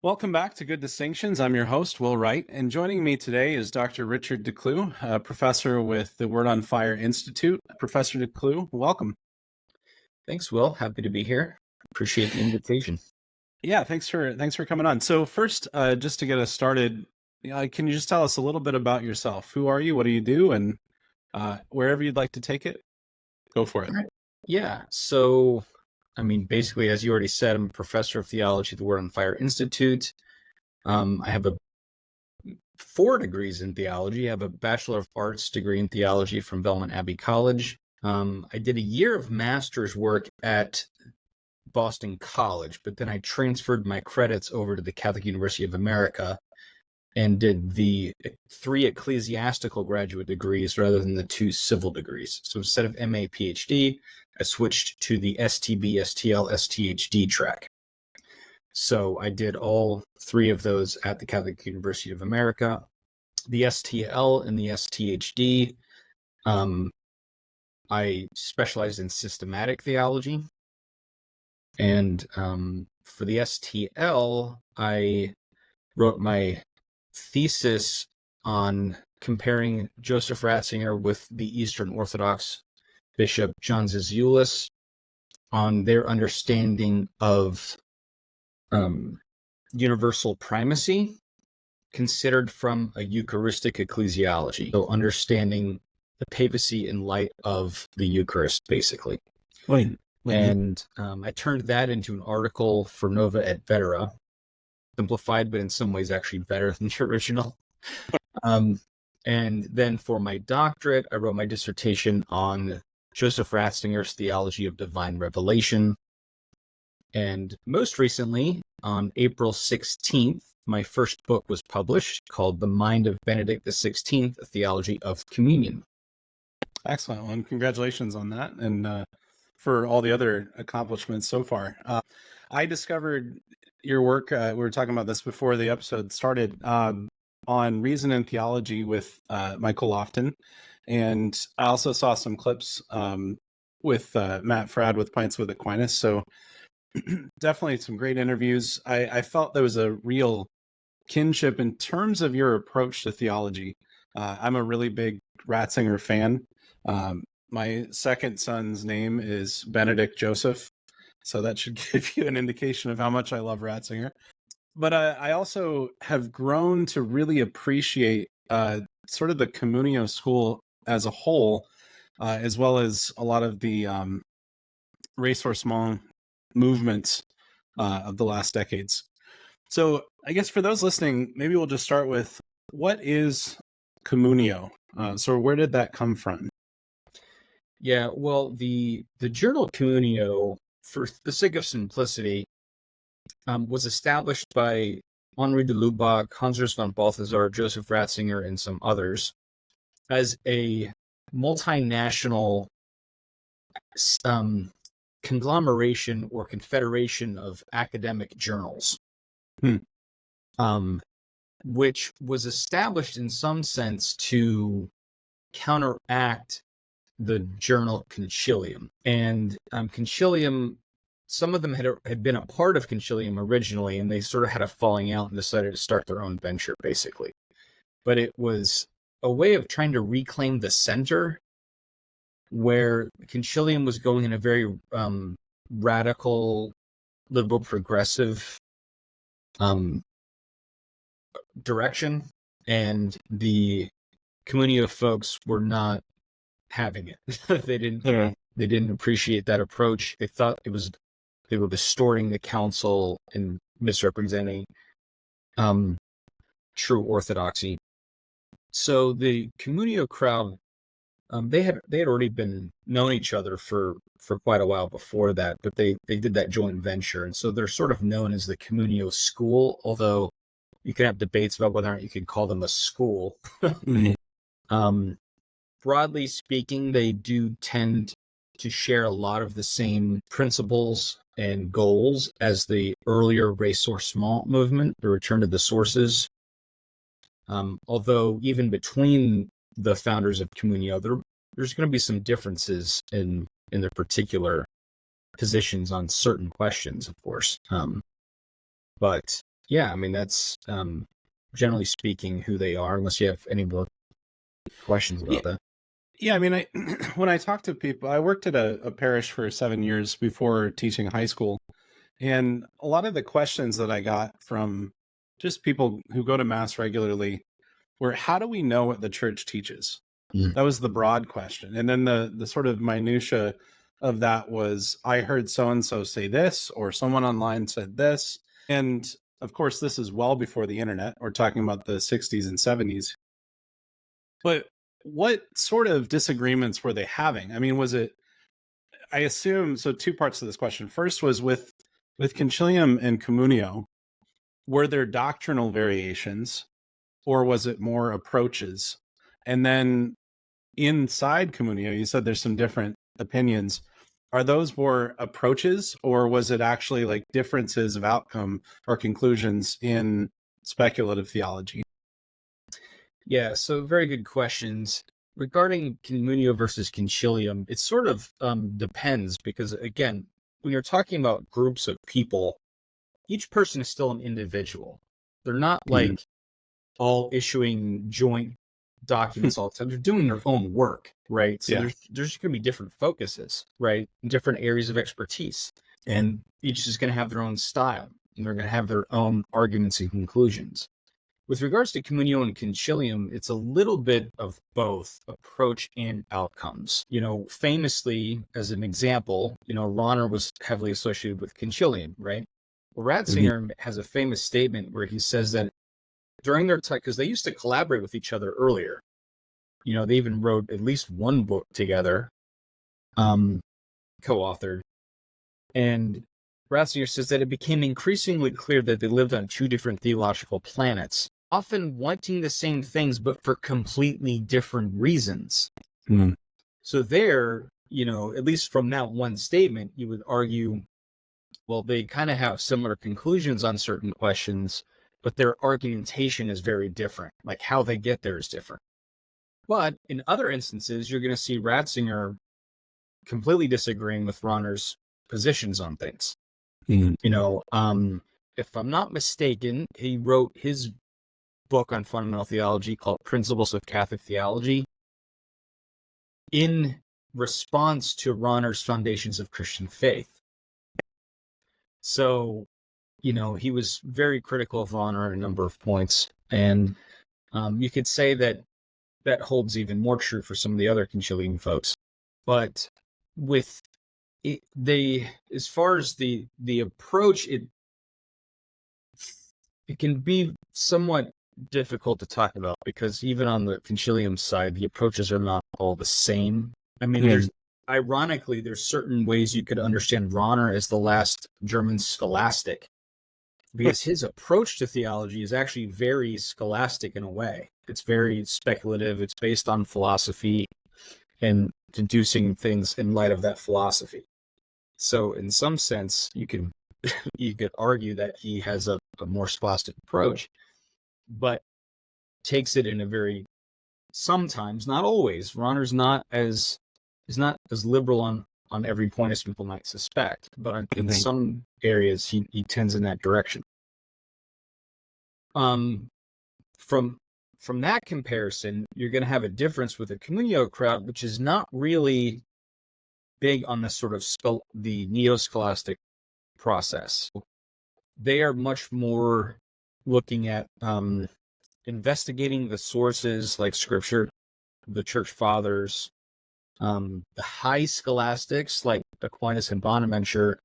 Welcome back to Good Distinctions. I'm your host, Will Wright, and joining me today is Dr. Richard DeClue, a professor with the Word on Fire Institute. Professor DeClue, welcome. Thanks, Will. Happy to be here. Appreciate the invitation. Yeah, thanks for coming on. So first, just to get us started, can you just tell us a little bit about yourself? Who are you? What do you do? And wherever you'd like to take it, go for it. All right. Yeah. So, basically, as you already said, I'm a professor of theology at the Word on Fire Institute. I have 4 degrees in theology. I have a Bachelor of Arts degree in theology from Belmont Abbey College. I did a year of master's work at Boston College, but then I transferred my credits over to the Catholic University of America and did the 3 ecclesiastical graduate degrees rather than the 2 civil degrees. So instead of MA, PhD, I switched to the STB, STL, STHD track. So I did all 3 of those at the Catholic University of America. The STL and the STHD, I specialized in systematic theology. And for the STL, I wrote my thesis on comparing Joseph Ratzinger with the Eastern Orthodox Bishop John Zizioulas on their understanding of universal primacy considered from a Eucharistic ecclesiology. So understanding the papacy in light of the Eucharist, basically. And I turned that into an article for Nova et Vetera, simplified, but in some ways actually better than the original. And then for my doctorate, I wrote my dissertation on Joseph Ratzinger's theology of divine revelation. And most recently, on April 16th, my first book was published called The Mind of Benedict XVI, A Theology of Communion. Excellent. Well, and congratulations on that. And for all the other accomplishments so far. I discovered your work, we were talking about this before the episode started, on Reason and Theology with Michael Lofton. And I also saw some clips with Matt Fradd with Pints with Aquinas. So definitely some great interviews. I felt there was a real kinship in terms of your approach to theology. I'm a really big Ratzinger fan. My second son's name is Benedict Joseph, so that should give you an indication of how much I love Ratzinger. But I also have grown to really appreciate sort of the Communio school as a whole, as well as a lot of the ressourcement movements of the last decades. So I guess for those listening, maybe we'll just start with, what is Communio? So where did that come from? Yeah, well, the journal Communio, for the sake of simplicity, was established by Henri de Lubac, Hans von Balthasar, Joseph Ratzinger, and some others as a multinational conglomeration or confederation of academic journals, which was established in some sense to counteract the journal Concilium. And Concilium, some of them had been a part of Concilium originally, and they sort of had a falling out and decided to start their own venture, basically. But it was a way of trying to reclaim the center, where Concilium was going in a very radical, liberal, progressive direction, and the Communio folks were not having it. They didn't appreciate that approach. They thought they were distorting the council and misrepresenting true orthodoxy. So the Communio crowd, they had already been known each other for quite a while before that, but they did that joint venture, and so they're sort of known as the Communio school, although you can have debates about whether or not you can call them a school. Broadly speaking, they do tend to share a lot of the same principles and goals as the earlier ressourcement movement, the return to the sources. Although even between the founders of Communio, there's going to be some differences in their particular positions on certain questions, of course. But Yeah, I mean, that's generally speaking who they are, unless you have any more questions Yeah, about that. yeah. I mean, I when I talk to people, I worked at a parish for 7 years before teaching high school, and a lot of the questions that I got from just people who go to mass regularly were, "How do we know what the church teaches?" Mm. That was the broad question, and then the sort of minutia of that was, "I heard so and so say this, or someone online said this," and of course, this is well before the internet. We're talking about the 60s and 70s. But what sort of disagreements were they having? I mean, was it, I assume, so two parts to this question. First was with Concilium and Communio, were there doctrinal variations or was it more approaches? And then inside Communio, you said there's some different opinions. Are those more approaches or was it actually like differences of outcome or conclusions in speculative theology? Yeah, so very good questions. Regarding Communio versus Concilium, it sort of depends because, again, when you're talking about groups of people, each person is still an individual. They're not Mhm. like all issuing joint documents all the time. They're doing their own work, right? So Yeah. there's going to be different focuses, right? Different areas of expertise, and each is going to have their own style, and they're going to have their own arguments and conclusions. With regards to Communio and Concilium, it's a little bit of both approach and outcomes. Famously, as an example, Rahner was heavily associated with Concilium, right? Well, Mhm. Ratzinger has a famous statement where he says that during their time, because they used to collaborate with each other earlier, they even wrote at least one book together, co-authored, and Ratzinger says that it became increasingly clear that they lived on two different theological planets, often wanting the same things, but for completely different reasons. Mhm. So there, at least from that one statement, you would argue, well, they kind of have similar conclusions on certain questions, but their argumentation is very different. Like how they get there is different. But in other instances, you're going to see Ratzinger completely disagreeing with Rahner's positions on things. Mhm. If I'm not mistaken, he wrote his book on fundamental theology called Principles of Catholic Theology in response to Rahner's Foundations of Christian Faith. So, he was very critical of Rahner on a number of points. And you could say that that holds even more true for some of the other concilium folks. But with as far as the approach, it can be somewhat difficult to talk about because even on the concilium side, the approaches are not all the same. I mean, Mhm. there's certain ways you could understand Rahner as the last German scholastic because his approach to theology is actually very scholastic in a way. It's very speculative. It's based on philosophy and deducing things in light of that philosophy. So in some sense, you could argue that he has a more scholastic approach, but takes it in a very, sometimes, not always. Rahner's is not as liberal on every point as people might suspect, but in Mhm. some areas he tends in that direction. Um, from that comparison, you're going to have a difference with the Communio crowd, which is not really big on the sort of the neo-scholastic process. They are much more looking at investigating the sources like Scripture, the Church Fathers, the high scholastics like Aquinas and Bonaventure,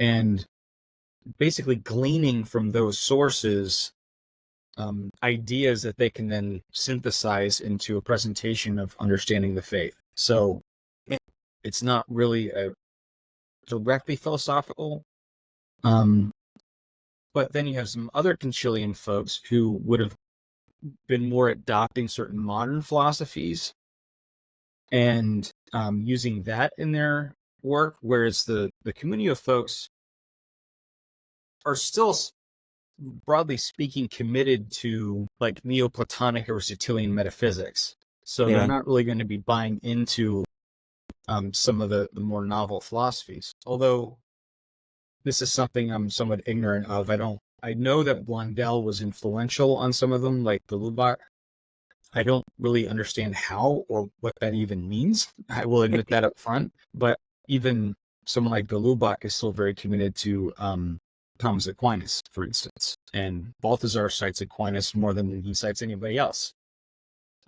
and basically gleaning from those sources ideas that they can then synthesize into a presentation of understanding the faith. So it's not really a directly philosophical. But then you have some other concilium folks who would have been more adopting certain modern philosophies and using that in their work, whereas the Communio folks are still, broadly speaking, committed to like Neoplatonic or Aristotelian metaphysics. So they're Yeah. not really going to be buying into some of the more novel philosophies. Although this is something I'm somewhat ignorant of. I don't I know that Blondel was influential on some of them, like the Lubach. I don't really understand how or what that even means. I will admit that up front. But even someone like the Lubach is still very committed to Thomas Aquinas, for instance. And Balthazar cites Aquinas more than he cites anybody else.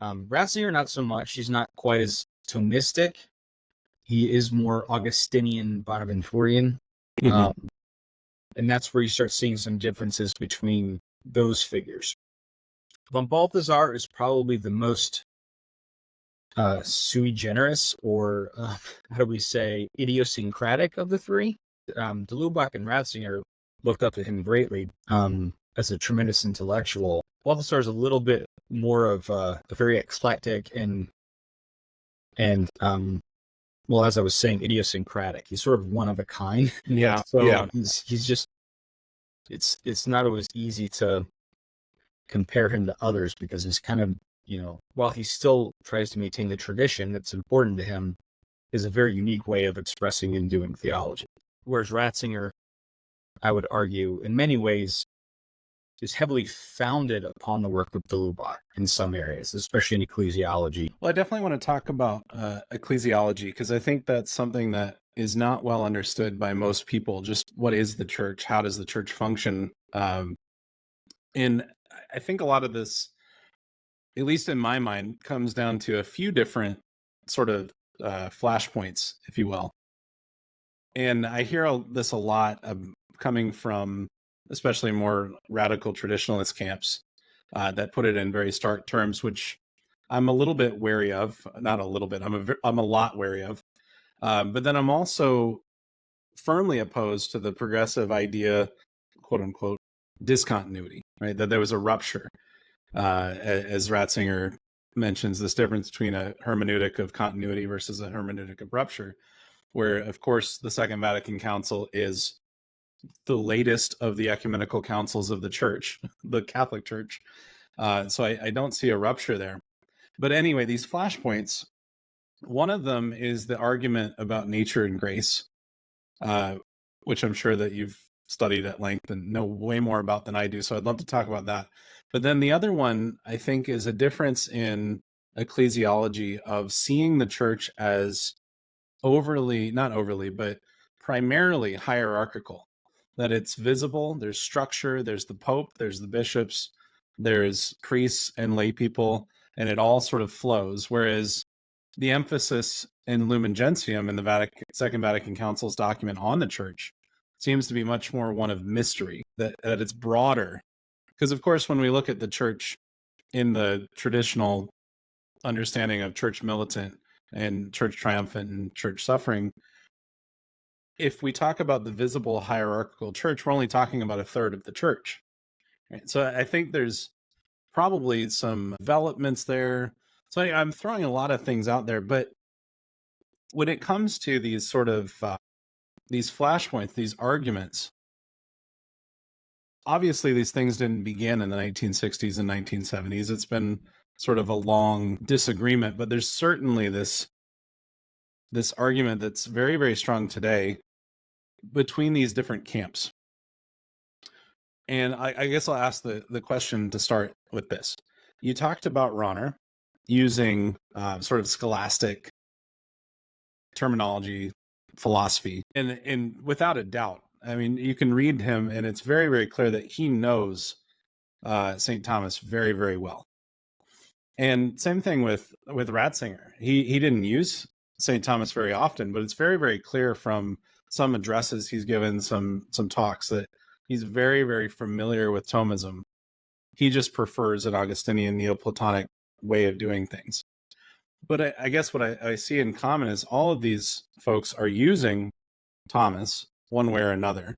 Ratzinger, not so much. He's not quite as Thomistic. He is more Augustinian, Bonaventurian. Mhm. And that's where you start seeing some differences between those figures. Von Balthasar is probably the most sui generis, or how do we say, idiosyncratic of the three. De Lubac and Ratzinger looked up to him greatly as a tremendous intellectual. Balthasar is a little bit more of a very eclectic and well, as I was saying, idiosyncratic. He's sort of one of a kind. Yeah. So Yeah. he's just it's not always easy to compare him to others because it's kind of, while he still tries to maintain the tradition that's important to him, is a very unique way of expressing and doing theology. Whereas Ratzinger, I would argue, in many ways, is heavily founded upon the work of de Lubac in some areas, especially in ecclesiology. Well, I definitely want to talk about ecclesiology because I think that's something that is not well understood by most people. Just what is the church? How does the church function? And I think a lot of this, at least in my mind, comes down to a few different sort of flashpoints, if you will. And I hear this a lot coming from especially more radical traditionalist camps that put it in very stark terms, which I'm a little bit wary of. Not a little bit. I'm a lot wary of. But then I'm also firmly opposed to the progressive idea, quote unquote, discontinuity. Right, that there was a rupture, as Ratzinger mentions this difference between a hermeneutic of continuity versus a hermeneutic of rupture, where, of course, the Second Vatican Council is the latest of the ecumenical councils of the church, the Catholic Church. So I don't see a rupture there. But anyway, these flashpoints, one of them is the argument about nature and grace, which I'm sure that you've studied at length and know way more about than I do. So I'd love to talk about that. But then the other one, I think, is a difference in ecclesiology of seeing the church as not overly, but primarily hierarchical, that it's visible, there's structure, there's the Pope, there's the bishops, there's priests and lay people, and it all sort of flows. Whereas the emphasis in Lumen Gentium in the Second Vatican Council's document on the church seems to be much more one of mystery, that it's broader. Because, of course, when we look at the church in the traditional understanding of church militant and church triumphant and church suffering, if we talk about the visible hierarchical church, we're only talking about a third of the church. Right? So I think there's probably some developments there. So I'm throwing a lot of things out there, but when it comes to these sort of these flashpoints, these arguments, obviously these things didn't begin in the 1960s and 1970s. It's been sort of a long disagreement, but there's certainly this argument that's very, very strong today between these different camps. And I guess I'll ask the question to start with this. You talked about Rahner using sort of scholastic terminology, philosophy, and without a doubt, I mean, you can read him and it's very, very clear that he knows St. Thomas very, very well. And same thing with Ratzinger. He didn't use St. Thomas very often, but it's very, very clear from some addresses he's given, some talks, that he's very, very familiar with Thomism. He just prefers an Augustinian Neoplatonic way of doing things. But I guess what I see in common is all of these folks are using Thomas one way or another.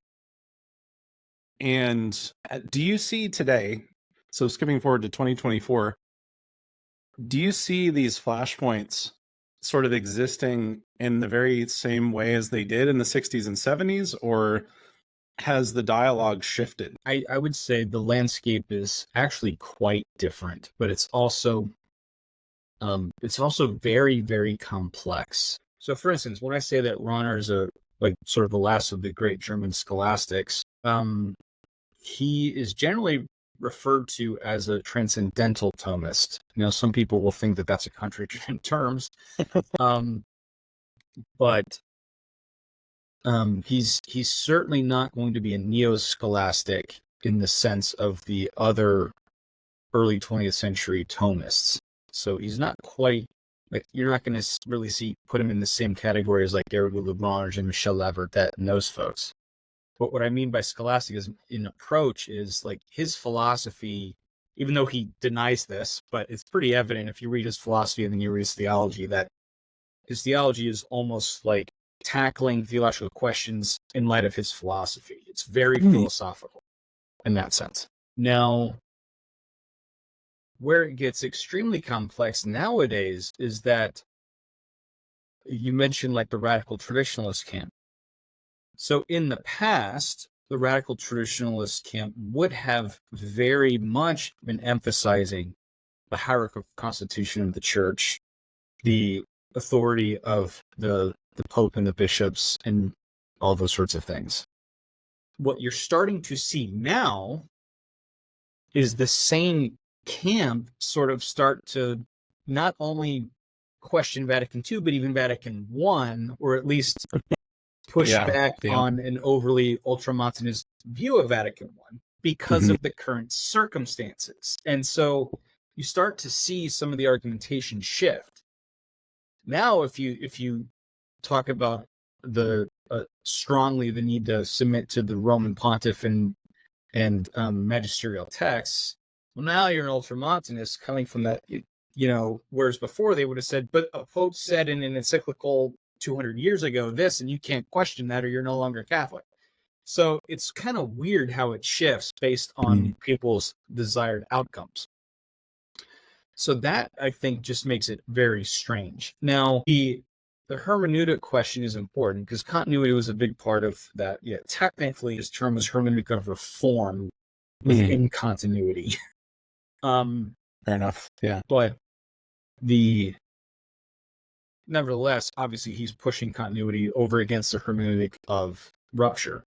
And do you see today, so skipping forward to 2024, do you see these flashpoints sort of existing in the very same way as they did in the 60s and 70s, or has the dialogue shifted? I would say the landscape is actually quite different, but it's also very, very complex. So, for instance, when I say that Rahner is sort of the last of the great German scholastics, he is generally referred to as a transcendental Thomist. Some people will think that that's a contradiction in terms, but he's certainly not going to be a neo-scholastic in the sense of the other early 20th century Thomists. So he's not quite, like, you're not going to really put him in the same category as like Eric Lagrange and Michel Laverdet and those folks. But what I mean by scholasticism in approach is like his philosophy, even though he denies this, but it's pretty evident if you read his philosophy and then you read his theology, that his theology is almost like tackling theological questions in light of his philosophy. It's very philosophical in that sense. Now, where it gets extremely complex nowadays is that you mentioned like the radical traditionalist camp. So in the past, the radical traditionalist camp would have very much been emphasizing the hierarchical constitution of the church, the authority of the Pope and the bishops, and all those sorts of things. What you're starting to see now is the same camp sort of start to not only question Vatican II, but even Vatican I, or at least push back on an overly ultramontanist view of Vatican I because of the current circumstances. And so you start to see some of the argumentation shift. Now, if you talk about strongly the need to submit to the Roman Pontiff and magisterial texts, well, now you're an ultramontanist coming from that, whereas before they would have said, but a Pope said in an encyclical 200 years ago this, and you can't question that or you're no longer Catholic. So it's kind of weird how it shifts based on people's desired outcomes. So that, I think, just makes it very strange. Now, the hermeneutic question is important because continuity was a big part of that. Yeah, technically, his term was hermeneutic of reform within continuity. Fair enough. Yeah. But nevertheless, obviously, he's pushing continuity over against the hermeneutic of rupture,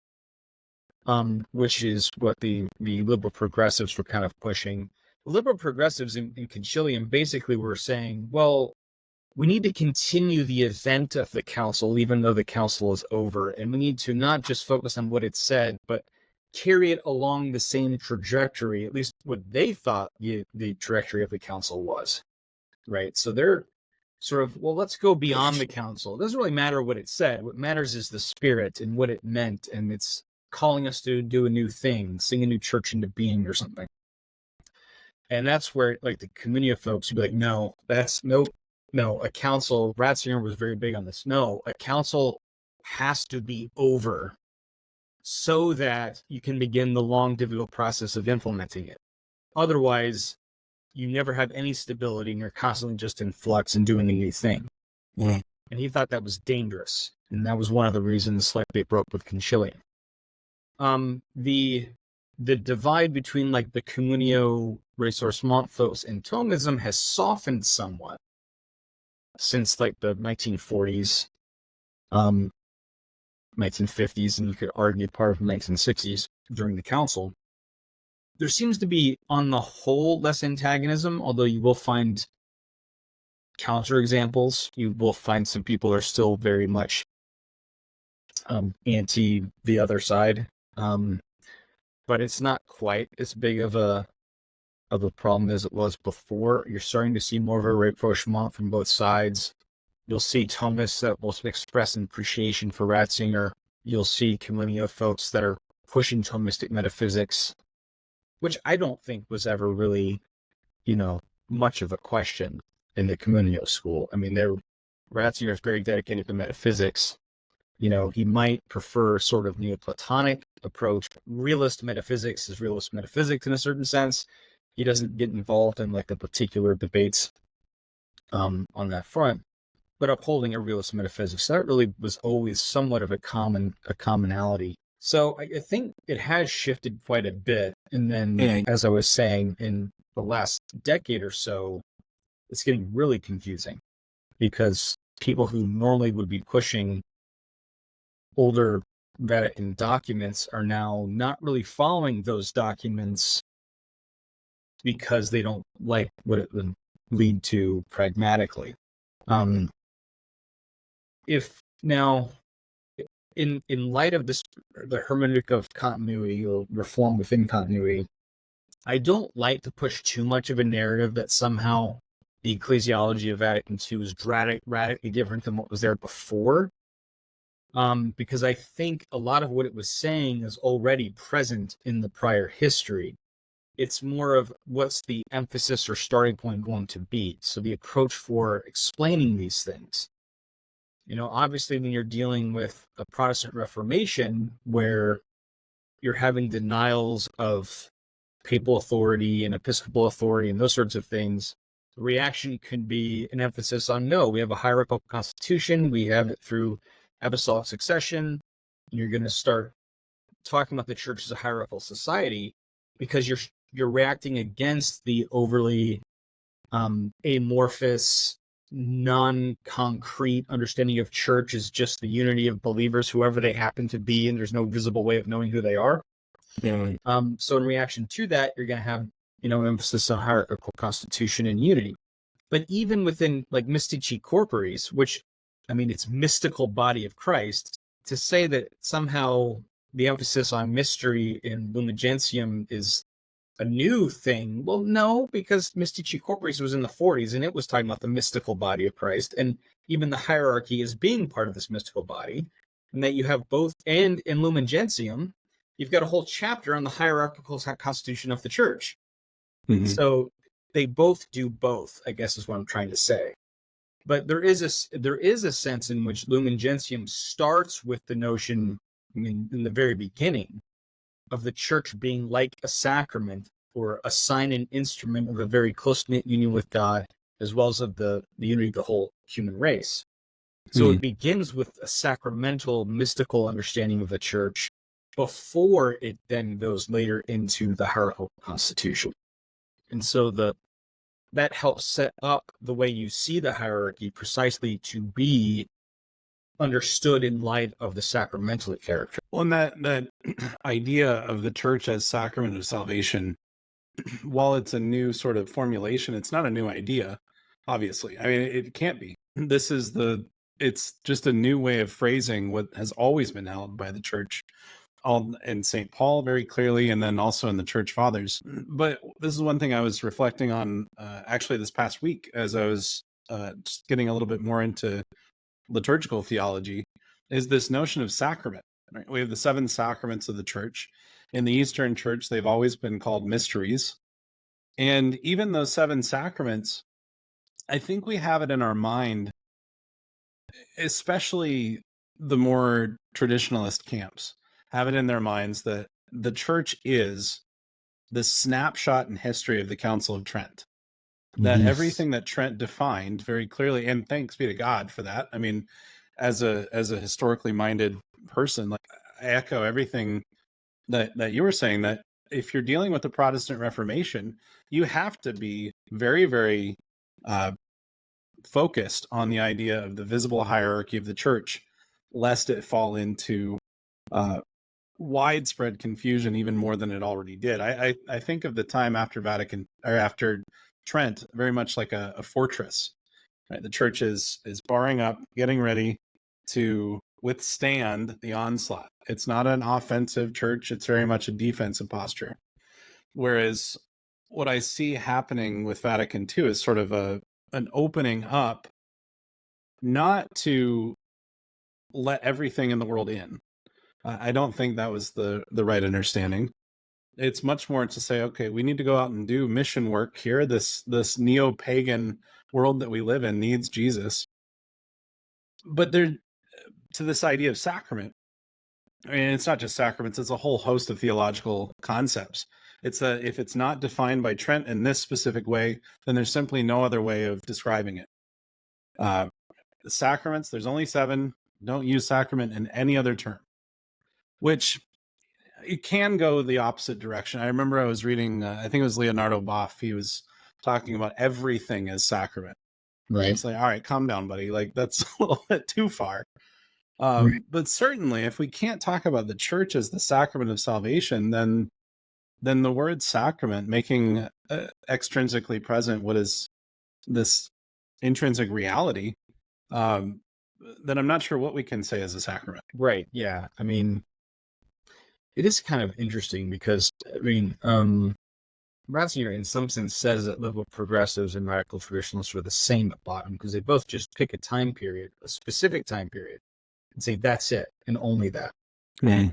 which is what the liberal progressives were kind of pushing. The liberal progressives in Concilium basically were saying, well, we need to continue the event of the council, even though the council is over. And we need to not just focus on what it said, but carry it along the same trajectory, at least what they thought the trajectory of the council was. Right? So they're sort of, well, let's go beyond the council. It doesn't really matter what it said. What matters is the spirit and what it meant. And it's calling us to do a new thing, sing a new church into being or something. And that's where, like, the Communio folks would be like, no, a council, Ratzinger was very big on this. No, a council has to be over so that you can begin the long, difficult process of implementing it. Otherwise, you never have any stability and you're constantly just in flux and doing a new thing. And he thought that was dangerous. And that was one of the reasons like they broke with Concilium. The divide between like the Communio ressourcement folks and Thomism has softened somewhat since like the 1940s, 1950s, and you could argue part of the 1960s during the council. There seems to be, on the whole, less antagonism, although you will find counterexamples. You will find some people are still very much anti the other side. But it's not quite as big of a problem as it was before. You're starting to see more of a rapprochement from both sides. You'll see Thomists that will express an appreciation for Ratzinger. You'll see Communio folks that are pushing Thomistic metaphysics, which I don't think was ever really, much of a question in the Communio school. I mean, Ratzinger is very dedicated to metaphysics. He might prefer sort of Neoplatonic approach. Realist metaphysics is realist metaphysics in a certain sense. He doesn't get involved in like the particular debates on that front, but upholding a realist metaphysics, that really was always somewhat of a commonality. So I think it has shifted quite a bit. And then, as I was saying, in the last decade or so, it's getting really confusing because people who normally would be pushing older Vatican documents are now not really following those documents because they don't like what it would lead to pragmatically. If now, in light of this, the hermeneutic of continuity or reform within continuity, I don't like to push too much of a narrative that somehow the ecclesiology of Vatican II is radically different than what was there before. Because I think a lot of what it was saying is already present in the prior history. It's more of what's the emphasis or starting point going to be. So the approach for explaining these things. Obviously, when you're dealing with a Protestant Reformation where you're having denials of papal authority and episcopal authority and those sorts of things, the reaction could be an emphasis on, no, we have a hierarchical constitution, we have it through apostolic succession. You're going to start talking about the church as a hierarchical society because you're reacting against the overly amorphous, non-concrete understanding of church as just the unity of believers, whoever they happen to be, and there's no visible way of knowing who they are. Yeah. So in reaction to that, you're going to have, emphasis on hierarchical constitution and unity. But even within like Mystici Corporis, which, it's mystical body of Christ, to say that somehow the emphasis on mystery in Lumen Gentium is a new thing. Well, no, because Mystici Corporis was in the 40s and it was talking about the mystical body of Christ, and even the hierarchy is being part of this mystical body, and that you have both. And in Lumen Gentium, you've got a whole chapter on the hierarchical constitution of the church. Mm-hmm. So they both do both, I guess is what I'm trying to say. But there is a sense in which Lumen Gentium starts with the notion in the very beginning of the church being like a sacrament or a sign and instrument of a very close-knit union with God, as well as of the unity of the whole human race. So it begins with a sacramental, mystical understanding of the church before it then goes later into the hierarchical constitution. And so that helps set up the way you see the hierarchy precisely to be understood in light of the sacramental character. Well, and that idea of the church as sacrament of salvation, while it's a new sort of formulation, it's not a new idea, obviously. It can't be. It's just a new way of phrasing what has always been held by the church, all in St. Paul very clearly, and then also in the church fathers. But this is one thing I was reflecting on actually this past week as I was just getting a little bit more into liturgical theology, is this notion of sacrament. Right? We have the 7 sacraments of the church. In the Eastern Church, they've always been called mysteries. And even those 7 sacraments, I think we have it in our mind, especially the more traditionalist camps, have it in their minds that the church is the snapshot in history of the Council of Trent. That everything that Trent defined very clearly, and thanks be to God for that. As a historically minded person, like I echo everything that you were saying, that if you're dealing with the Protestant Reformation, you have to be very, very focused on the idea of the visible hierarchy of the church, lest it fall into widespread confusion even more than it already did. I think of the time after Vatican, or after Trent, very much like a fortress. Right? The church is barring up, getting ready to withstand the onslaught. It's not an offensive church, it's very much a defensive posture. Whereas what I see happening with Vatican II is sort of an opening up, not to let everything in the world in. I don't think that was the right understanding. It's much more to say, okay, we need to go out and do mission work here. This neo-pagan world that we live in needs Jesus. But to this idea of sacrament, it's not just sacraments, it's a whole host of theological concepts. It's that if it's not defined by Trent in this specific way, then there's simply no other way of describing it. The sacraments, there's only 7. Don't use sacrament in any other term, which it can go the opposite direction. I remember I was reading, I think it was Leonardo Boff. He was talking about everything as sacrament. Right. It's like, all right, calm down, buddy. Like, that's a little bit too far. Right. But certainly, if we can't talk about the church as the sacrament of salvation, then the word sacrament, making extrinsically present what is this intrinsic reality, um, then I'm not sure what we can say as a sacrament. Right. Yeah. I mean, it is kind of interesting because, Ratzinger, in some sense, says that liberal progressives and radical traditionalists are the same at bottom because they both just pick a time period, a specific time period, and say that's it and only that. Mm.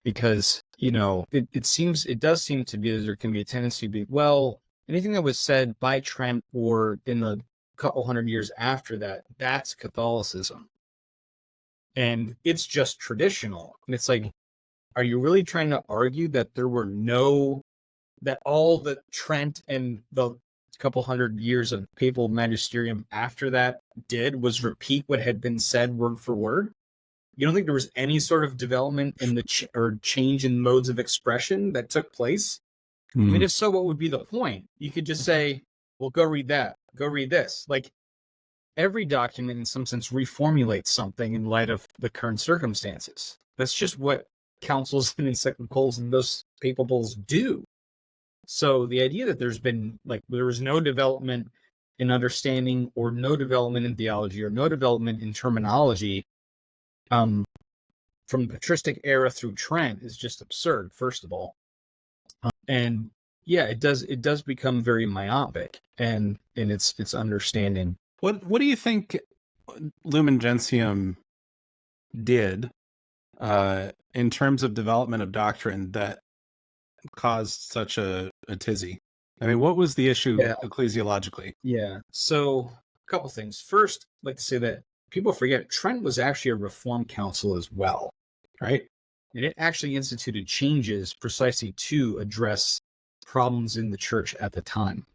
Because, it does seem to be that there can be a tendency to be, well, anything that was said by Trent or in the couple hundred years after that, that's Catholicism. And it's just traditional. And it's like, are you really trying to argue that that all that Trent and the couple hundred years of papal magisterium after that did was repeat what had been said word for word? You don't think there was any sort of development in the or change in modes of expression that took place? I mean, if so, what would be the point? You could just say, well, go read that. Go read this. Like, every document, in some sense, reformulates something in light of the current circumstances. That's just what councils and encyclicals and those papal bulls do. So the idea that there was no development in understanding or no development in theology or no development in terminology from the patristic era through Trent is just absurd, first of all. And yeah, it does become very myopic and in its understanding. What do you think Lumen Gentium did in terms of development of doctrine that caused such a tizzy? I mean, what was the issue ecclesiologically? Yeah. So a couple things. First, I'd like to say that people forget Trent was actually a reform council as well. Right. And it actually instituted changes precisely to address problems in the church at the time.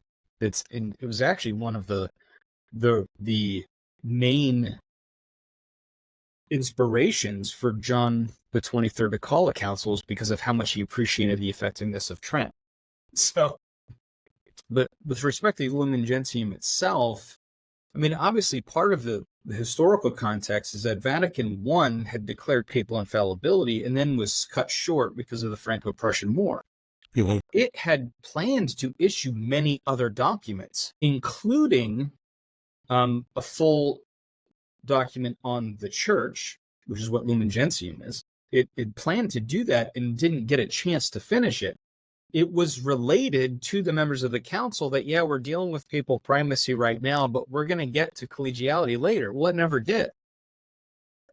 It was actually one of the main inspirations for John the 23rd to call a council is because of how much he appreciated the effectiveness of Trent. So, but with respect to Lumen Gentium itself, I mean, obviously part of the historical context is that Vatican I had declared papal infallibility and then was cut short because of the Franco-Prussian War. Mm-hmm. It had planned to issue many other documents, including a full document on the church, which is what Lumen Gentium is. It planned to do that and didn't get a chance to finish it. It was related to the members of the council that, yeah, we're dealing with papal primacy right now, but we're going to get to collegiality later. Well, it never did.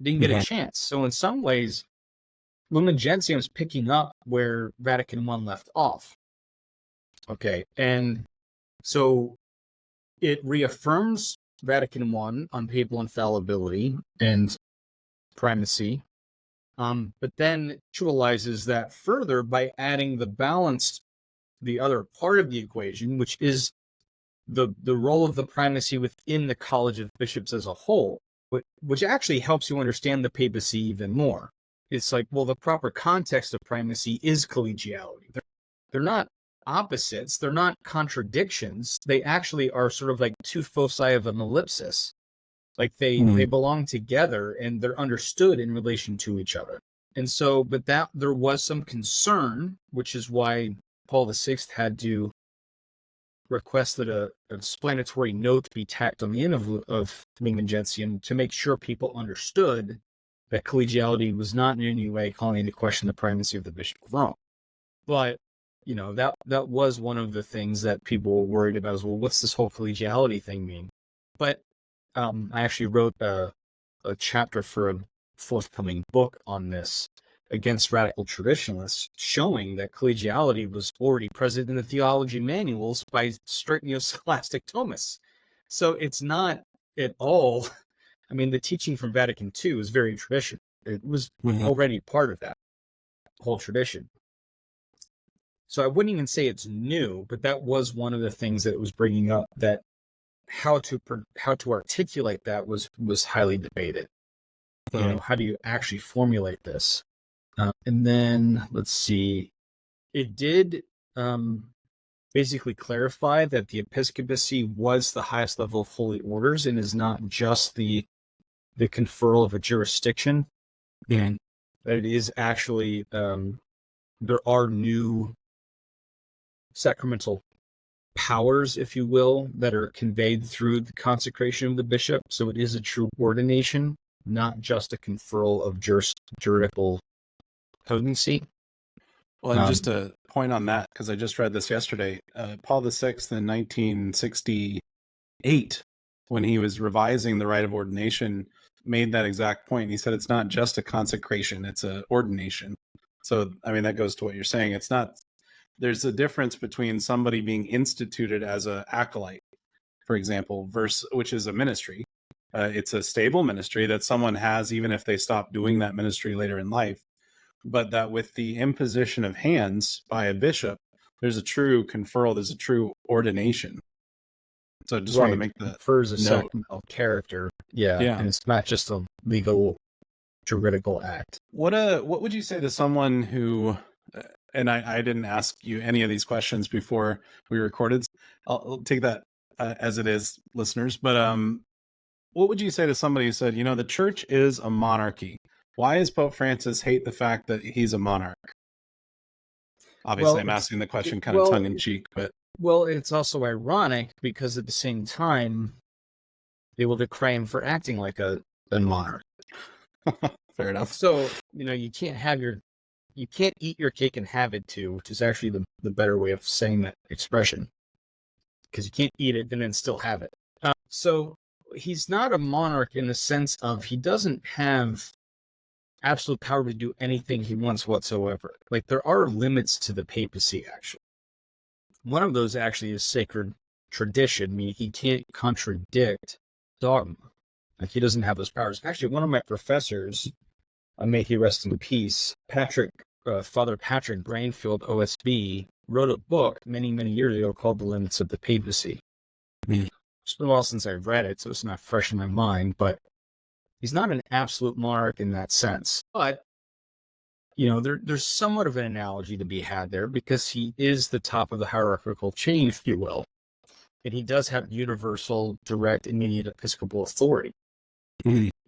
Didn't get a chance. So in some ways, Lumen Gentium is picking up where Vatican I left off. Okay, and so it reaffirms Vatican I on papal infallibility and primacy, but then actualizes that further by adding the other part of the equation, which is the role of the primacy within the College of Bishops as a whole, which actually helps you understand the papacy even more. It's like, well, the proper context of primacy is collegiality. They're not opposites. They're not contradictions. They actually are sort of like two foci of an ellipsis. Like they belong together and they're understood in relation to each other. And so, but that there was some concern, which is why Paul VI had to request that an explanatory note be tacked on the end of Lumen Gentium to make sure people understood that collegiality was not in any way calling into question the primacy of the Bishop of Rome. But, that was one of the things that people were worried about is, well, what's this whole collegiality thing mean? But I actually wrote a chapter for a forthcoming book on this against radical traditionalists, showing that collegiality was already present in the theology manuals by strict neo-scholastic Thomists. So it's not at all, I mean, the teaching from Vatican II is very traditional. It was already part of that whole tradition. So I wouldn't even say it's new, but that was one of the things that it was bringing up, that how to articulate that was highly debated. How do you actually formulate this? And then let's see, it did basically clarify that the episcopacy was the highest level of holy orders and is not just the the conferral of a jurisdiction, Mhm. that it is actually there are new sacramental powers, if you will, that are conveyed through the consecration of the bishop. So it is a true ordination, not just a conferral of juridical potency. Well, and just a point on that, because I just read this yesterday, Paul VI in 1968, when he was revising the rite of ordination, made that exact point. He said it's not just a consecration, it's a ordination. So, I mean, that goes to what you're saying. It's not, there's a difference between somebody being instituted as an acolyte, for example, which is a ministry. It's a stable ministry that someone has, even if they stop doing that ministry later in life. But that with the imposition of hands by a bishop, there's a true conferral, there's a true ordination. So I just wanted to make that confers a note. sacramental character. Yeah, Yeah. and it's not just a legal juridical act. What would you say to someone who, and I didn't ask you any of these questions before we recorded. I'll take that as it is, listeners. But what would you say to somebody who said, the church is a monarchy? Why does Pope Francis hate the fact that he's a monarch? Obviously, Well, I'm asking the question kind of tongue in cheek, but well, it's also ironic because at the same time, they will decry him for acting like a monarch. fair enough. So you can't eat your cake and have it too, which is actually the better way of saying that expression, because you can't eat it and then still have it. So he's not a monarch in the sense of he doesn't have absolute power to do anything he wants whatsoever. Like, there are limits to the papacy, actually. One of those actually is sacred tradition, meaning he can't contradict dogma. Like, he doesn't have those powers. Actually, one of my professors, may he rest in peace, Father Patrick Brainfield, OSB, wrote a book many, many years ago called The Limits of the Papacy. It's been a while since I've read it, so it's not fresh in my mind, but he's not an absolute monarch in that sense. But, there's somewhat of an analogy to be had there, because he is the top of the hierarchical chain, if you will. And he does have universal, direct, immediate episcopal authority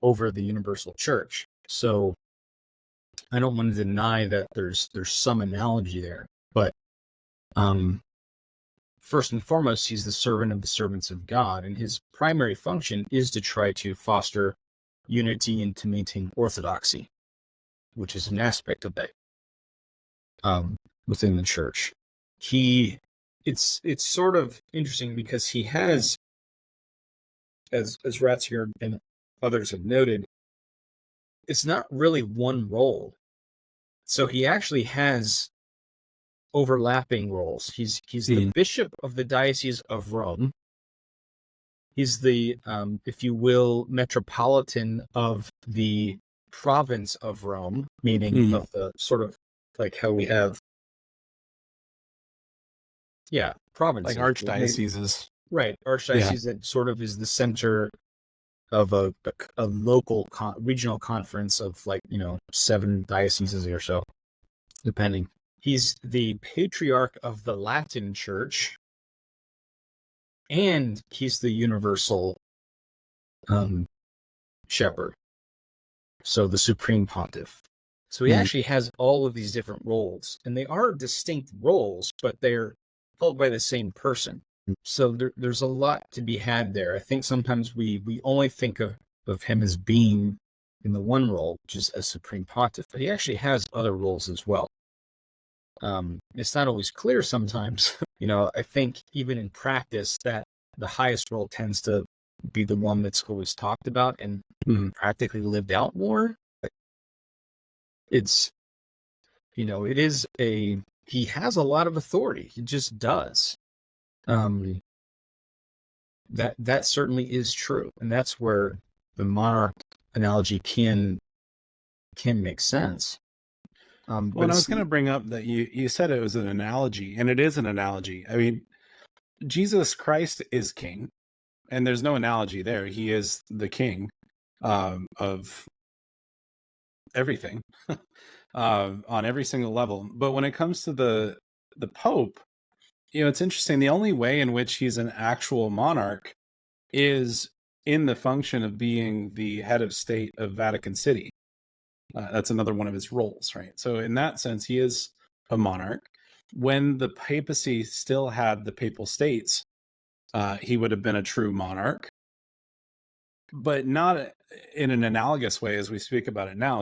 over the universal church. So I don't want to deny that there's some analogy there. But first and foremost, he's the servant of the servants of God, and his primary function is to try to foster unity and to maintain orthodoxy, which is an aspect of that within the church. It's sort of interesting because he has, as Ratzinger and others have noted, it's not really one role. So he actually has overlapping roles. He's the bishop of the Diocese of Rome. He's the, if you will, metropolitan of the province of Rome, meaning of the sort of like how we have, provinces. Like archdioceses. Right, archdiocese that sort of is the center of a local regional conference of 7 dioceses or so, depending. He's the patriarch of the Latin Church, and he's the universal shepherd, so the supreme pontiff. So he actually has all of these different roles, and they are distinct roles, but they're held by the same person. So there's a lot to be had there. I think sometimes we only think of him as being in the one role, which is as supreme pontiff, but he actually has other roles as well. It's not always clear sometimes. I think even in practice that the highest role tends to be the one that's always talked about and practically lived out more. It's, he has a lot of authority. He just does. That certainly is true. And that's where the monarch analogy can make sense. Well, I was going to bring up that you said it was an analogy, and it is an analogy. I mean, Jesus Christ is king, and there's no analogy there. He is the king of everything on every single level. But when it comes to the Pope, it's interesting. The only way in which he's an actual monarch is in the function of being the head of state of Vatican City. That's another one of his roles, right? So in that sense, he is a monarch. When the papacy still had the papal states, he would have been a true monarch, but not in an analogous way as we speak about it now.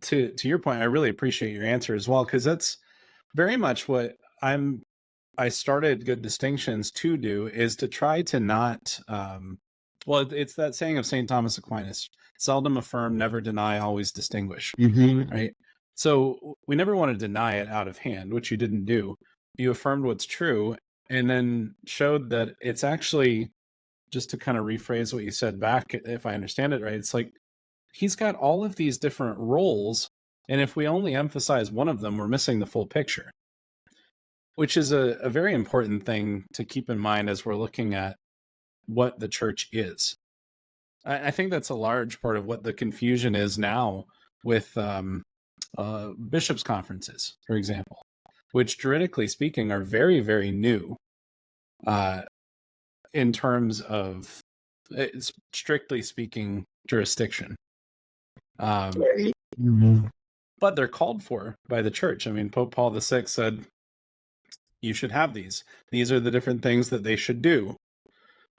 So to your point, I really appreciate your answer as well, because that's very much what I started Good Distinctions to do, is to try to not well, it's that saying of St. Thomas Aquinas: seldom affirm, never deny, always distinguish. Right? So we never want to deny it out of hand, which you didn't do. You affirmed what's true, and then showed that it's actually, just to kind of rephrase what you said back, if I understand it right, it's like he's got all of these different roles, and if we only emphasize one of them, we're missing the full picture, which is a very important thing to keep in mind as we're looking at what the church is. I think that's a large part of what the confusion is now with bishops' conferences, for example, which juridically speaking are very, very new in terms of, strictly speaking, jurisdiction. But they're called for by the church. I mean, Pope Paul VI said, you should have these. These are the different things that they should do.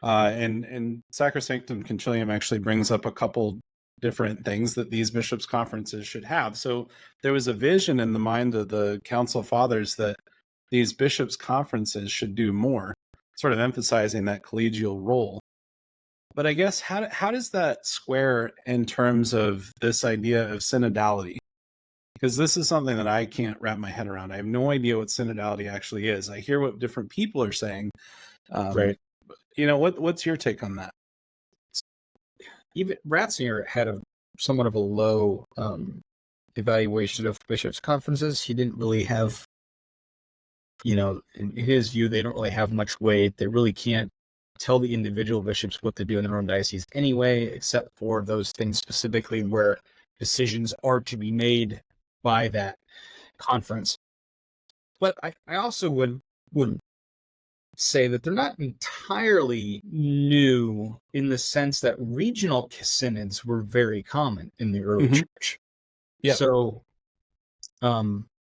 And Sacrosanctum Concilium actually brings up a couple different things that these bishops' conferences should have. So there was a vision in the mind of the Council Fathers that these bishops' conferences should do more, sort of emphasizing that collegial role. But I guess how does that square in terms of this idea of synodality? Because this is something that I can't wrap my head around. I have no idea what synodality actually is. I hear what different people are saying. Right. You know, what's your take on that? Even Ratzinger had somewhat of a low evaluation of bishops' conferences. He didn't really have, in his view, they don't really have much weight. They really can't tell the individual bishops what to do in their own diocese anyway, except for those things specifically where decisions are to be made by that conference. But I also would say that they're not entirely new in the sense that regional synods were very common in the early church. Yeah. So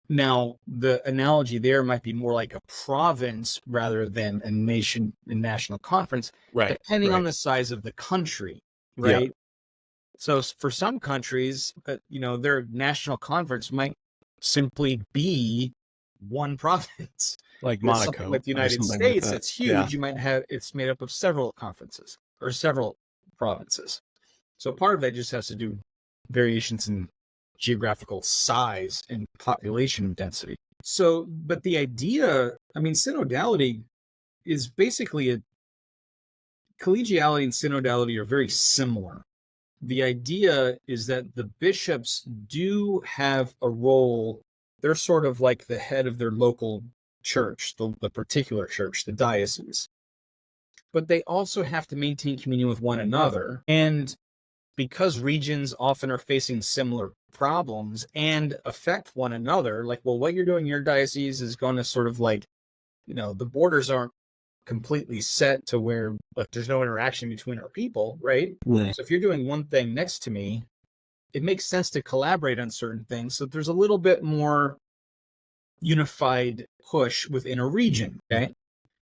now the analogy there might be more like a province rather than a national conference, depending on the size of the country, right? Yeah. So for some countries, their national conference might simply be one province. Like Monaco, like the United States, it's huge. Yeah. You might have it's made up of several conferences or several provinces. So part of that just has to do variations in geographical size and population density. So, but the idea, synodality is basically collegiality and synodality are very similar. The idea is that the bishops do have a role. They're sort of like the head of their local church, the particular church, the diocese. But they also have to maintain communion with one another. And because regions often are facing similar problems and affect one another, like, well, what you're doing in your diocese is going to sort of like, the borders aren't completely set to where there's no interaction between our people, right? So if you're doing one thing next to me, it makes sense to collaborate on certain things. So there's a little bit more unified push within a region, okay?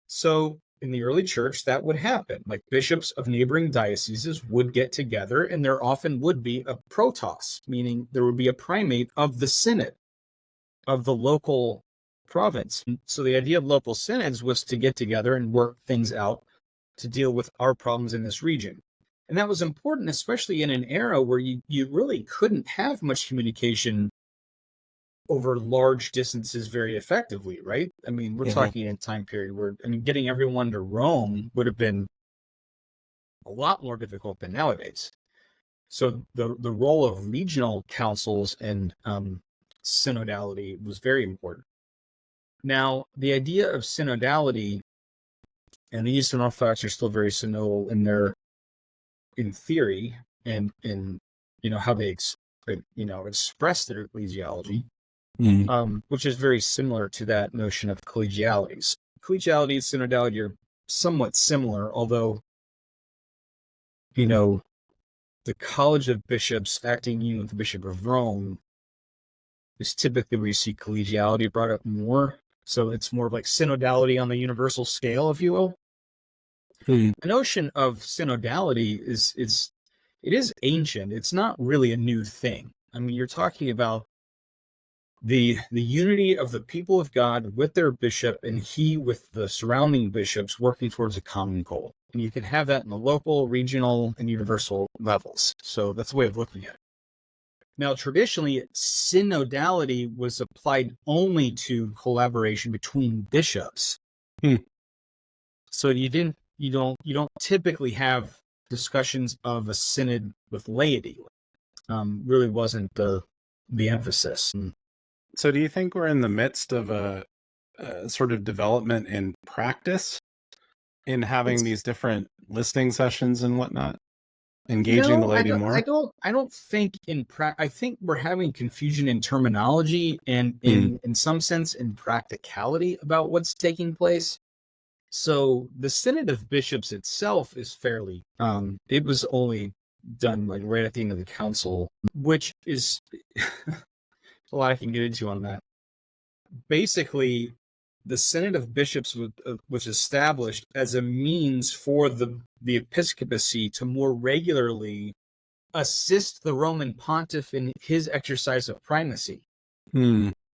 So in the early church, that would happen. Like bishops of neighboring dioceses would get together, and there often would be a protos, meaning there would be a primate of the synod of the local province. So the idea of local synods was to get together and work things out to deal with our problems in this region. And that was important, especially in an era where you really couldn't have much communication over large distances very effectively, right? We're talking in a time period where, getting everyone to Rome would have been a lot more difficult than nowadays. So the role of regional councils and synodality was very important. Now, the idea of synodality, and the Eastern Orthodox are still very synodal in theory and in how they express their ecclesiology. Which is very similar to that notion of collegialities. Collegiality and synodality are somewhat similar, although the College of Bishops acting union with the Bishop of Rome is typically where you see collegiality brought up more. So it's more of like synodality on the universal scale, if you will. The notion of synodality it is ancient. It's not really a new thing. I mean, you're talking about the unity of the people of God with their bishop, and he with the surrounding bishops working towards a common goal. And you can have that in the local, regional, and universal levels. So that's the way of looking at it. Now, traditionally, synodality was applied only to collaboration between bishops. So you don't typically have discussions of a synod with laity. Really wasn't the emphasis. So do you think we're in the midst of a sort of development in practice in having these different listening sessions and whatnot, engaging the laity more? I don't think I think we're having confusion in terminology and in some sense in practicality about what's taking place. So the Synod of Bishops itself is fairly, it was only done like right at the end of the council, which is a lot I can get into on that. Basically, the Synod of Bishops was established as a means for the episcopacy to more regularly assist the Roman pontiff in his exercise of primacy.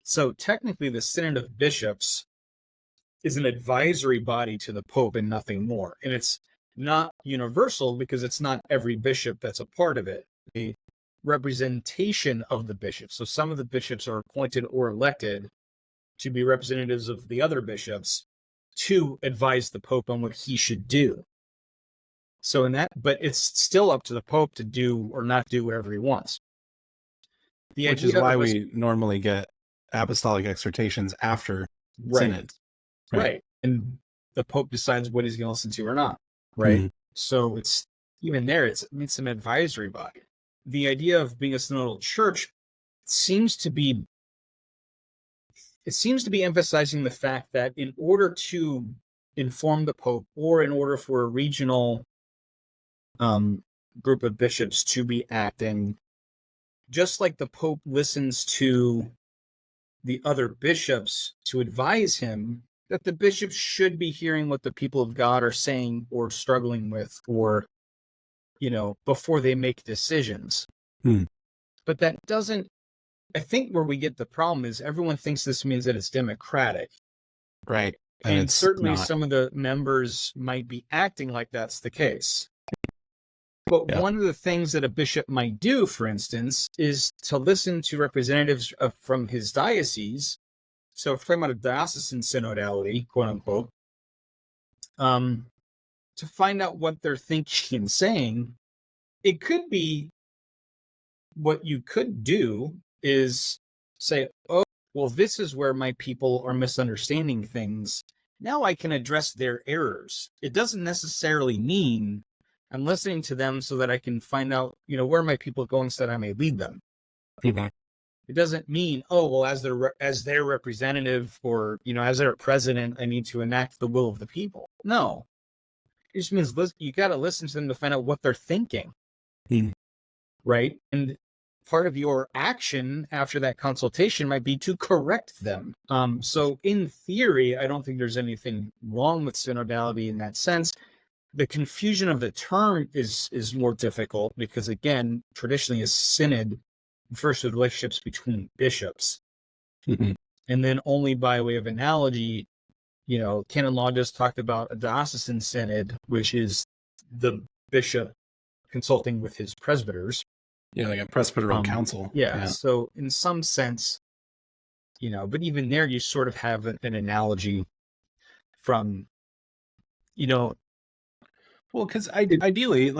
So technically, the Synod of Bishops is an advisory body to the Pope and nothing more. And it's not universal because it's not every bishop that's a part of it. The representation of the bishops. So some of the bishops are appointed or elected to be representatives of the other bishops to advise the Pope on what he should do. So but it's still up to the Pope to do or not do whatever he wants. Which is why we normally get apostolic exhortations after synods. Right. And the Pope decides what he's going to listen to or not. Right. So it's even there, it's an advisory body. The idea of being a synodal church seems to be emphasizing the fact that in order to inform the Pope or in order for a regional group of bishops to be acting, just like the Pope listens to the other bishops to advise him, that the bishops should be hearing what the people of God are saying or struggling with, or, before they make decisions. But that doesn't, I think where we get the problem is everyone thinks this means that it's democratic. Right. And certainly some of the members might be acting like that's the case. But one of the things that a bishop might do, for instance, is to listen to representatives from his diocese. So if we're talking about a diocesan synodality, quote unquote, to find out what they're thinking and saying. It could be, what you could do is say, oh, well, this is where my people are misunderstanding things. Now I can address their errors. It doesn't necessarily mean I'm listening to them so that I can find out, where my people are going so that I may lead them. Mm-hmm. It doesn't mean, oh, well, as their representative or, as their president, I need to enact the will of the people. No. It just means you got to listen to them to find out what they're thinking. Mm-hmm. Right? And part of your action after that consultation might be to correct them. So in theory, I don't think there's anything wrong with synodality in that sense. The confusion of the term is more difficult because, again, traditionally a synod refers to relationships between bishops. Mm-hmm. And then only by way of analogy, canon law just talked about a diocesan synod, which is the bishop consulting with his presbyters. Yeah, like a presbyteral council. Yeah. So in some sense, but even there, you sort of have an analogy from, well, because ideally,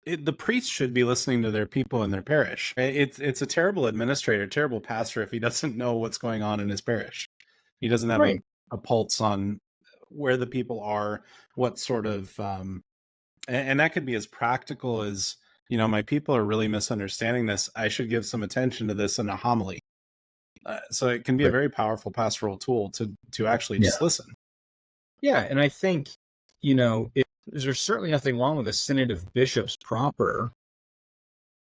the priest should be listening to their people in their parish. It's a terrible administrator, terrible pastor if he doesn't know what's going on in his parish. He doesn't have a pulse on where the people are, what sort of, and that could be as practical as, my people are really misunderstanding this. I should give some attention to this in a homily. So it can be a very powerful pastoral tool to actually just listen. Yeah, and I think, there's certainly nothing wrong with a synod of bishops proper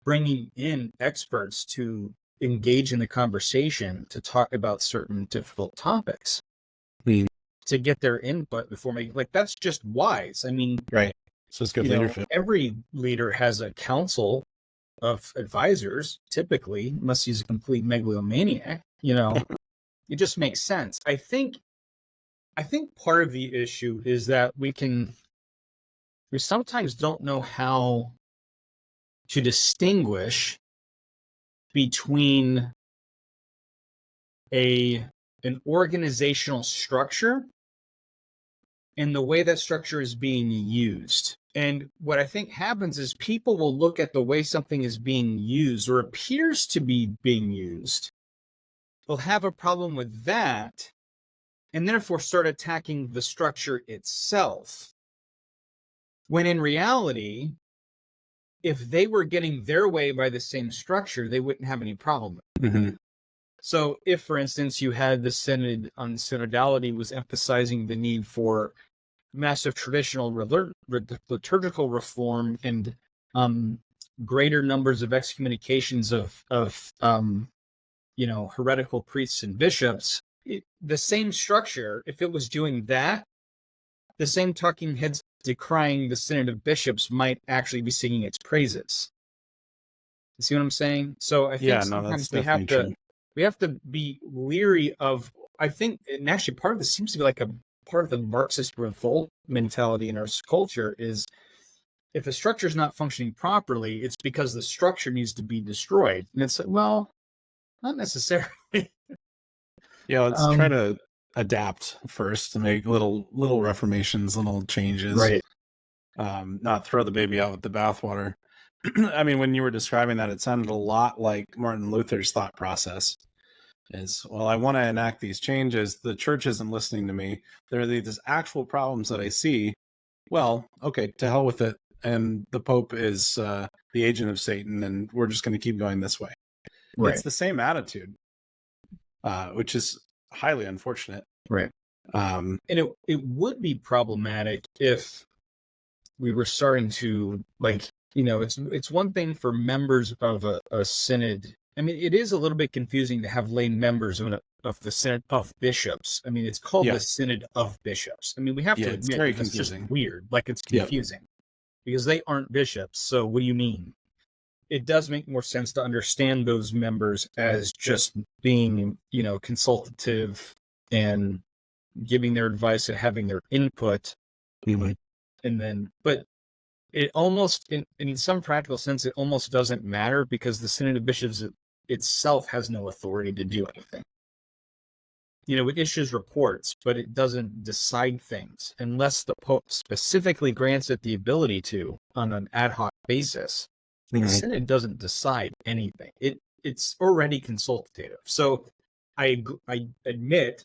bringing in experts to engage in the conversation to talk about certain difficult topics, to get their input before making, like, that's just wise. I mean, right. So it's good leadership. Every leader has a council of advisors, typically, unless he's a complete megalomaniac, it just makes sense. I think part of the issue is that we sometimes don't know how to distinguish between an organizational structure and the way that structure is being used. And what I think happens is people will look at the way something is being used or appears to be being used. They'll have a problem with that and therefore start attacking the structure itself. When in reality, if they were getting their way by the same structure, they wouldn't have any problem with it. Mm-hmm. So if, for instance, you had the Synod on Synodality was emphasizing the need for massive traditional liturgical reform and greater numbers of excommunications of heretical priests and bishops, the same structure, if it was doing that, the same talking heads decrying the Synod of Bishops might actually be singing its praises. You see what I'm saying? So I think sometimes we have to be leery of, I think, and actually part of this seems to be like a part of the Marxist revolt mentality in our culture is, if a structure is not functioning properly, it's because the structure needs to be destroyed. And it's like, well, not necessarily. Yeah, let's try to adapt first to make little reformations, little changes. Right. Not throw the baby out with the bathwater. I mean, when you were describing that, it sounded a lot like Martin Luther's thought process. Is, well, I want to enact these changes. The church isn't listening to me. There are these actual problems that I see. Well, okay, to hell with it. And the Pope is the agent of Satan, and we're just going to keep going this way. Right. It's the same attitude, which is highly unfortunate. Right. And it would be problematic if we were starting to, like, it's one thing for members of a synod. I mean, it is a little bit confusing to have lay members of the Synod of Bishops. I mean, it's called the Synod of Bishops. I mean, we have to admit, it's very confusing. Just weird. Like, it's confusing because they aren't bishops. So what do you mean? It does make more sense to understand those members as just being, consultative and giving their advice and having their input. Mm-hmm. And then, but it almost, in some practical sense, it almost doesn't matter because the Synod of Bishops itself has no authority to do anything. It issues reports, but it doesn't decide things unless the Pope specifically grants it the ability to on an ad hoc basis. Mm-hmm. The Synod doesn't decide anything. It's already consultative. So I admit,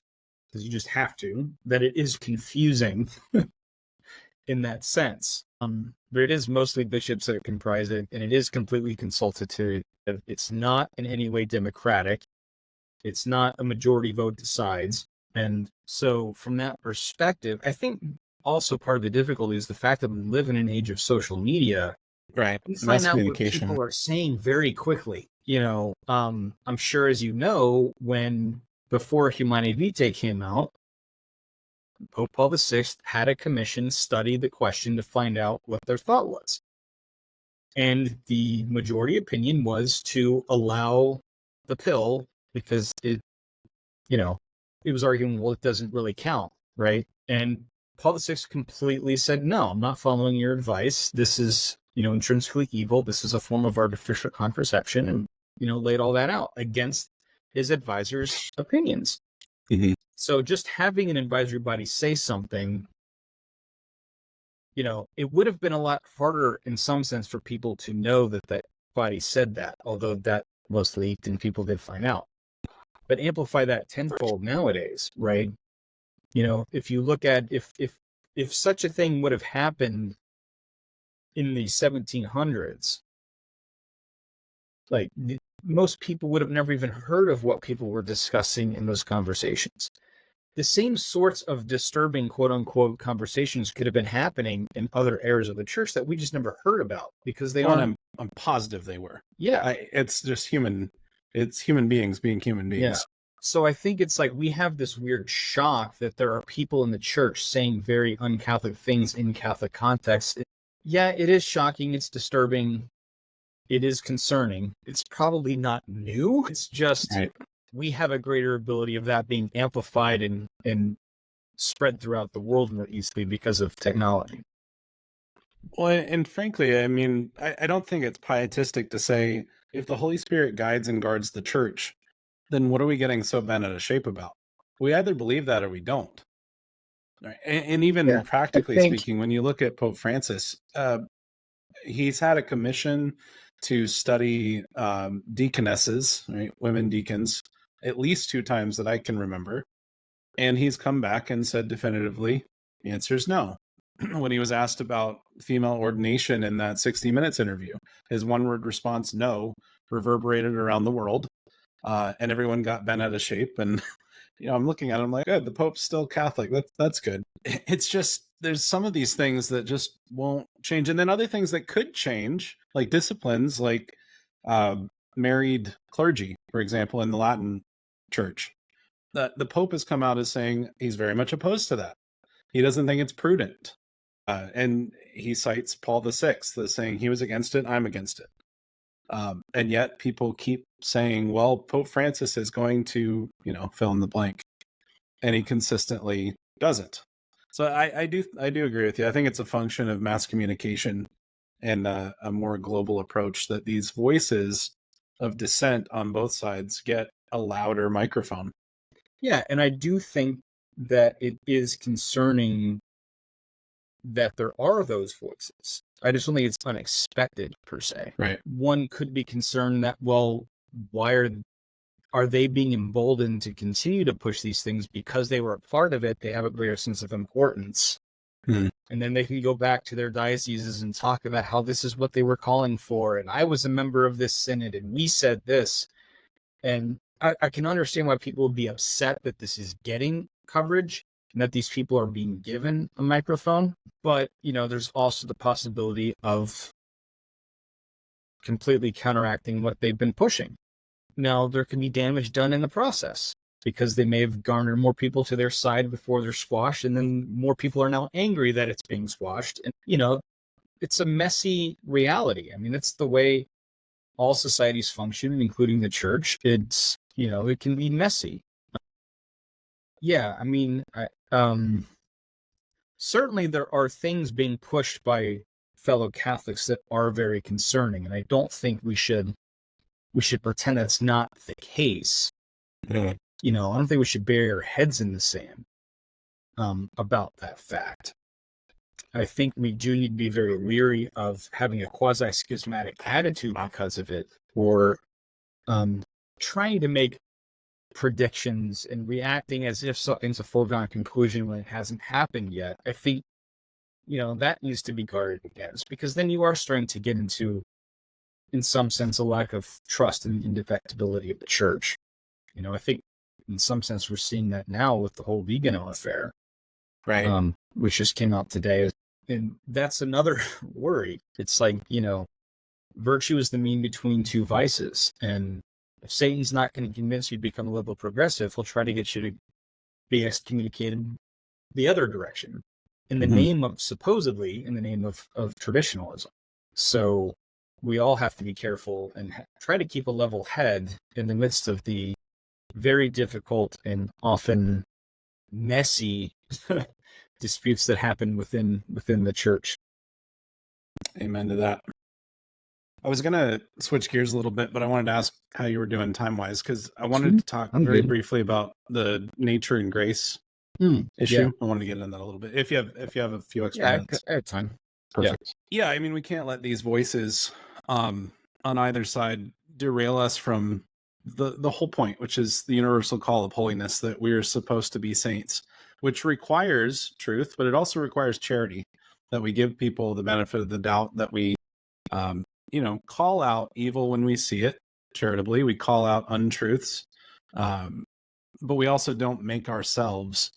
because you just have to, that it is confusing in that sense. But it is mostly bishops that comprise it, and it is completely consultative. It's not in any way democratic. It's not a majority vote decides. And so from that perspective, I think also part of the difficulty is the fact that we live in an age of social media. Right. We find out what people are saying very quickly. I'm sure, as you know, before Humanae Vitae came out, Pope Paul VI had a commission study the question to find out what their thought was. And the majority opinion was to allow the pill because it was arguing, well, it doesn't really count, right? And Paul VI completely said, no, I'm not following your advice. This is, intrinsically evil. This is a form of artificial contraception, and, laid all that out against his advisors' opinions. Mm-hmm. So just having an advisory body say something, it would have been a lot harder in some sense for people to know that that body said that, although that was leaked and people did find out. But amplify that tenfold nowadays, right? If you look at if such a thing would have happened in the 1700s, like most people would have never even heard of what people were discussing in those conversations. the same sorts of disturbing quote unquote conversations could have been happening in other areas of the church that we just never heard about because they Well, aren't. I'm positive they were. Yeah. It's just human. It's human beings being human Yeah. beings. So I think it's like we have this weird shock that there are people in the church saying very un-Catholic things in Catholic context. Yeah, it is shocking. It's disturbing. It is concerning. It's probably not new. It's just Right. we have a greater ability of that being amplified and spread throughout the world more easily because of technology. Well, and frankly, I mean, I don't think it's pietistic to say if the Holy Spirit guides and guards the church, then what are we getting so bent out of shape about? We either believe that or we don't. Right? And even Yeah, practically speaking, when you look at Pope Francis, he's had a commission to study deaconesses, right, women deacons, at least 2 times that I can remember. And he's come back and said definitively, the answer is no. When he was asked about female ordination in that 60 Minutes interview, his one-word response, no, reverberated around the world. And everyone got bent out of shape. And, I'm looking at him like, good, the Pope's still Catholic. That's good. It's just, there's some of these things that just won't change. And then other things that could change, like disciplines, like married clergy, for example, in the Latin church. The Pope has come out as saying he's very much opposed to that. He doesn't think it's prudent. And he cites Paul VI as saying he was against it, I'm against it. And yet people keep saying, well, Pope Francis is going to, fill in the blank. And he consistently doesn't. So I do agree with you. I think it's a function of mass communication and a more global approach that these voices of dissent on both sides get a louder microphone. Yeah, and I do think that it is concerning that there are those voices. I just don't think it's unexpected per se. Right. One could be concerned that, well, why are they being emboldened to continue to push these things because they were a part of it? They have a greater sense of importance. And then they can go back to their dioceses and talk about how this is what they were calling for. And I was a member of this synod and we said this. And I can understand why people would be upset that this is getting coverage and that these people are being given a microphone. But, there's also the possibility of completely counteracting what they've been pushing. Now, there can be damage done in the process because they may have garnered more people to their side before they're squashed, and then more people are now angry that it's being squashed. And, it's a messy reality. I mean, it's the way all societies function, including the church. It's, it can be messy. Yeah, I mean, certainly there are things being pushed by fellow Catholics that are very concerning, and I don't think we should pretend that's not the case. I don't think we should bury our heads in the sand about that fact. I think we do need to be very leery of having a quasi-schismatic attitude because of it, or trying to make predictions and reacting as if something's a foregone conclusion when it hasn't happened yet. I think, that needs to be guarded against, because then you are starting to get into, in some sense, a lack of trust in the indefectibility of the church. I think in some sense we're seeing that now with the whole Vigano affair, Right. Which just came out today. And that's another worry. It's like, virtue is the mean between two vices. And if Satan's not going to convince you to become a liberal progressive, he'll try to get you to be excommunicated the other direction in the name of, supposedly, in the name of traditionalism. So we all have to be careful and try to keep a level head in the midst of the very difficult and often messy disputes that happen within the church. Amen to that. I was going to switch gears a little bit, but I wanted to ask how you were doing time-wise, because I wanted to talk very briefly about the nature and grace issue. Yeah. I wanted to get into that a little bit. If you have a few extra minutes. I have time. Perfect. Yeah, I mean, we can't let these voices on either side derail us from the whole point, which is the universal call of holiness, that we are supposed to be saints, which requires truth, but it also requires charity, that we give people the benefit of the doubt, that we call out evil when we see it charitably. We call out untruths but we also don't make ourselves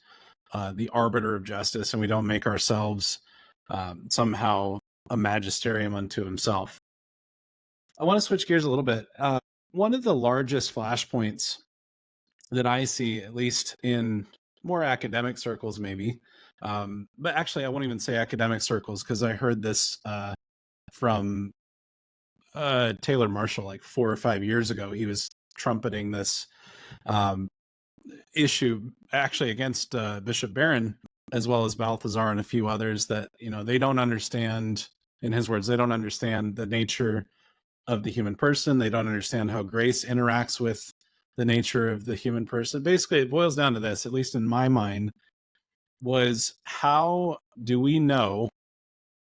the arbiter of justice, and we don't make ourselves somehow a magisterium unto himself. I want to switch gears a little bit. One of the largest flashpoints that I see, at least in more academic circles, maybe, but actually I won't even say academic circles, because I heard this from Taylor Marshall like 4 or 5 years ago. He was trumpeting this issue actually against Bishop Barron, as well as Balthazar and a few others, that, you know, they don't understand, in his words, they don't understand the nature of the human person. They don't understand how grace interacts with the nature of the human person. Basically, it boils down to this, at least in my mind, was how do we know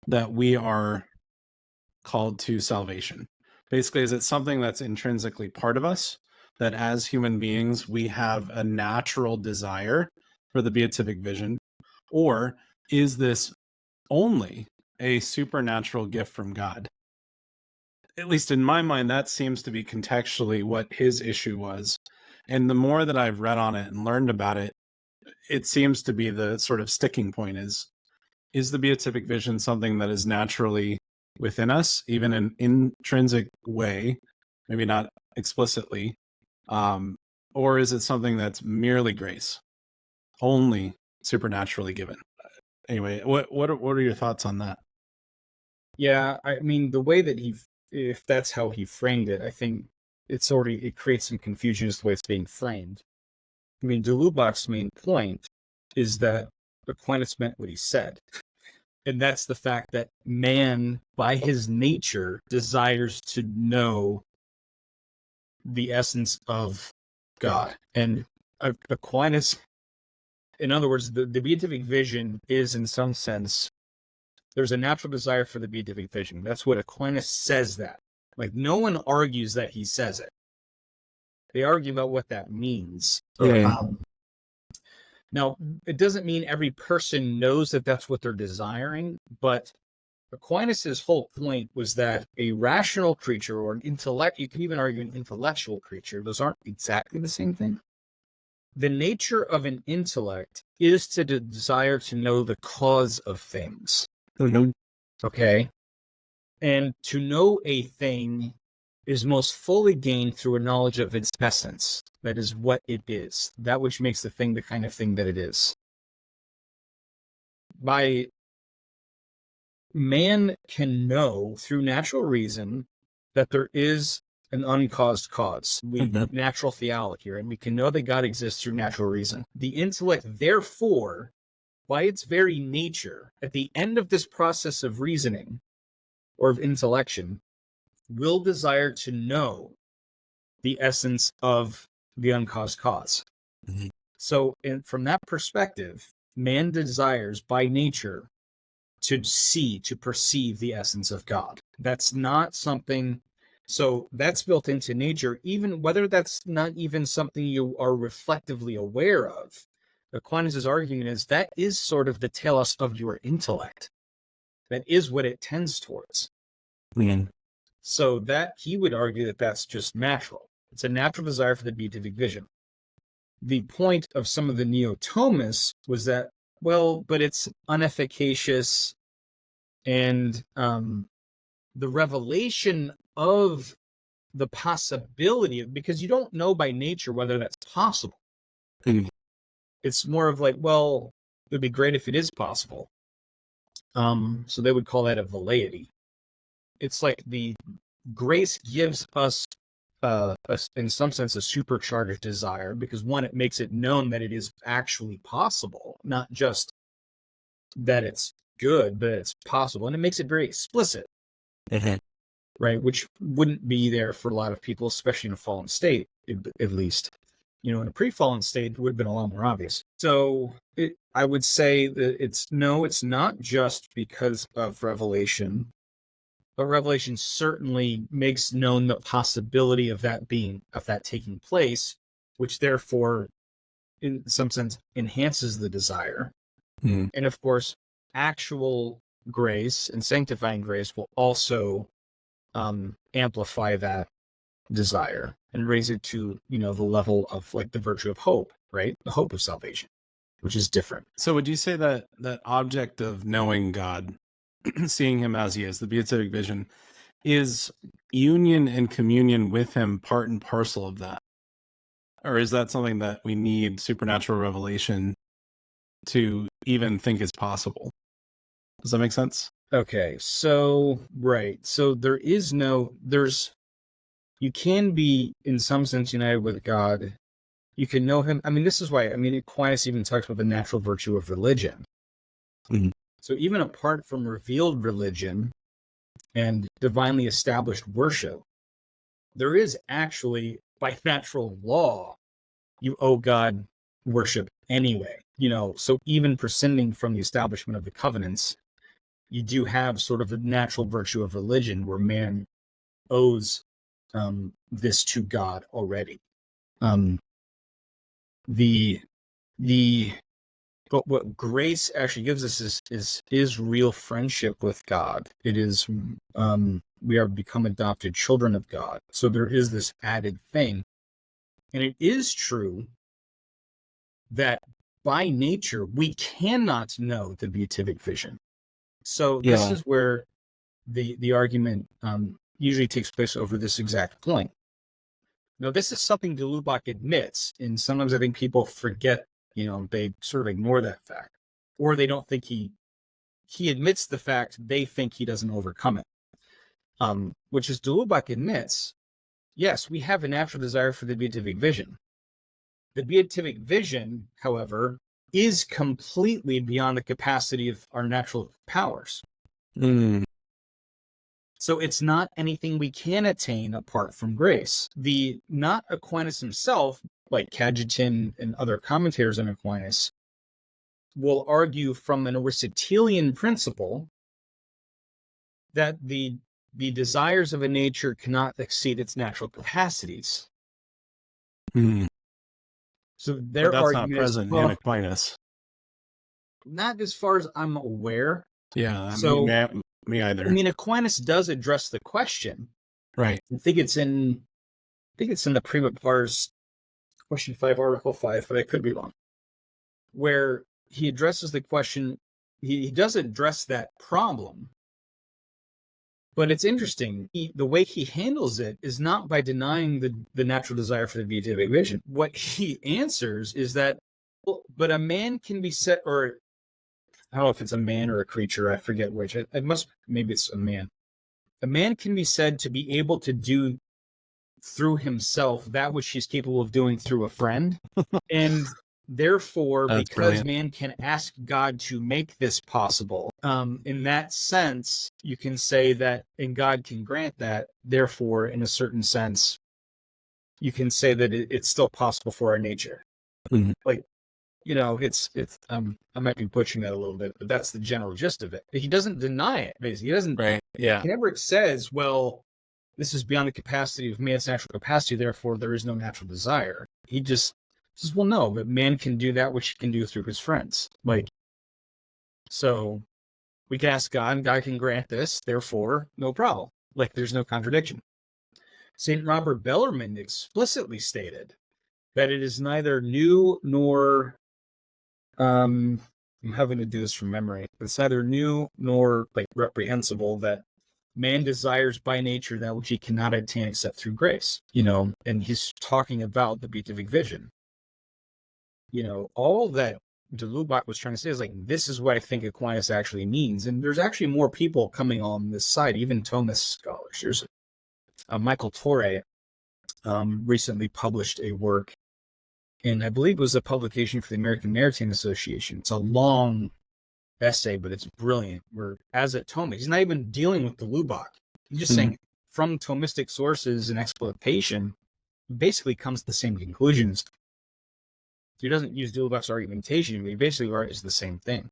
that we are called to salvation? Basically, is it something that's intrinsically part of us, that as human beings, we have a natural desire for the beatific vision? Or is this only a supernatural gift from God? At least in my mind, that seems to be contextually what his issue was. And the more that I've read on it and learned about it, it seems to be the sort of sticking point is the beatific vision something that is naturally within us, even in an intrinsic way, maybe not explicitly, or is it something that's merely grace, only supernaturally given? Anyway, what are your thoughts on that? Yeah, I mean, the way that if that's how he framed it, I think it creates some confusion as to the way it's being framed. I mean, de Lubach's main point is that Aquinas meant what he said. And that's the fact that man, by his nature, desires to know the essence of God. And Aquinas, in other words, the beatific vision is, in some sense, there's a natural desire for the beatific vision. That's what Aquinas says that. Like, no one argues that he says it. They argue about what that means. Yeah. Now, it doesn't mean every person knows that that's what they're desiring, but Aquinas' whole point was that a rational creature, or an intellect, you can even argue an intellectual creature, those aren't exactly the same thing. The nature of an intellect is to desire to know the cause of things. Okay? And to know a thing is most fully gained through a knowledge of its essence. That is what it is. That which makes the thing the kind of thing that it is. Man can know through natural reason that there is an uncaused cause. Natural theology, and we can know that God exists through natural reason. The intellect, therefore, by its very nature, at the end of this process of reasoning or of intellection, will desire to know the essence of the uncaused cause. Mm-hmm. So from that perspective, man desires by nature to perceive the essence of God. That's not something, so that's built into nature, even whether that's not even something you are reflectively aware of. Aquinas' argument is that is sort of the telos of your intellect. That is what it tends towards. Man. So that he would argue that that's just natural. It's a natural desire for the beatific vision. The point of some of the Neo-Thomists was that, well, but it's unefficacious, and the revelation of the possibility, because you don't know by nature whether that's possible. Mm. It's more of like, well, it would be great if it is possible. So they would call that a velleity. It's like the grace gives us, in some sense, a supercharged desire, because one, it makes it known that it is actually possible, not just that it's good, but it's possible. And it makes it very explicit, right? Which wouldn't be there for a lot of people, especially in a fallen state, at least. You know, in a pre-fallen state, it would have been a lot more obvious. So I would say that it's not just because of revelation, but revelation certainly makes known the possibility of that taking place, which therefore, in some sense, enhances the desire. Mm. And of course, actual grace and sanctifying grace will also amplify that desire and raise it to, the level of like the virtue of hope, right? The hope of salvation, which is different. So would you say that that object of knowing God, seeing him as he is, the beatific vision, is union and communion with him part and parcel of that? Or is that something that we need supernatural revelation to even think is possible? Does that make sense? Okay, so, right. So you can be, in some sense, united with God. You can know him. I mean, this is why, Aquinas even talks about the natural virtue of religion. Mhm. So even apart from revealed religion and divinely established worship, there is actually, by natural law, you owe God worship anyway. So even prescinding from the establishment of the covenants, you do have sort of a natural virtue of religion where man owes this to God already. The But what grace actually gives us is real friendship with God. It is we are become adopted children of God. So there is this added thing. And it is true that by nature we cannot know the beatific vision. So this is where the argument usually takes place over this exact point. Now, this is something de Lubac admits, and sometimes I think people forget, they sort of ignore that fact, or they don't think he admits the fact, they think he doesn't overcome it, which is de Lubac admits, yes, we have a natural desire for the beatific vision. The beatific vision, however, is completely beyond the capacity of our natural powers. Mm. So it's not anything we can attain apart from grace. Not Aquinas himself, like Cajetan and other commentators on Aquinas, will argue from an Aristotelian principle that the desires of a nature cannot exceed its natural capacities. Mm. So their But that's not argument present in Aquinas. Not as far as I'm aware. Yeah, So me either. Aquinas does address the question. Right. I think it's in the Prima Pars, question 5, article 5, but I could be wrong, where he addresses the question. He does address that problem, but it's interesting. The way he handles it is not by denying the natural desire for the beatific vision. What he answers is that, but a man can be set, or I don't know if it's a man or a creature, I forget which. Maybe it's a man. A man can be said to be able to do through himself that which he's capable of doing through a friend. And therefore, That's because brilliant. man can ask God to make this possible, in that sense, you can say that, and God can grant that, therefore, in a certain sense, you can say that it's still possible for our nature. Mm-hmm. I might be butchering that a little bit, but that's the general gist of it. He doesn't deny it, basically. He doesn't. Right. Yeah. He never says, well, this is beyond the capacity of man's natural capacity, therefore there is no natural desire. He just says, well, no, but man can do that which he can do through his friends. So we can ask God, and God can grant this, therefore, no problem. There's no contradiction. St. Robert Bellarmine explicitly stated that it is neither new nor, I'm having to do this from memory, but it's neither new nor reprehensible that man desires by nature that which he cannot attain except through grace, and he's talking about the beatific vision. All that de Lubac was trying to say is this is what I think Aquinas actually means. And there's actually more people coming on this side, even Thomist scholars. There's Michael Torre recently published a work, and I believe it was a publication for the American Maritime Association. It's a long essay, but it's brilliant. Where, as a Thomist, he's not even dealing with the Lubac. He's just saying from Thomistic sources and exploitation, basically comes to the same conclusions. So he doesn't use de Lubac's argumentation, but he basically argues the same thing.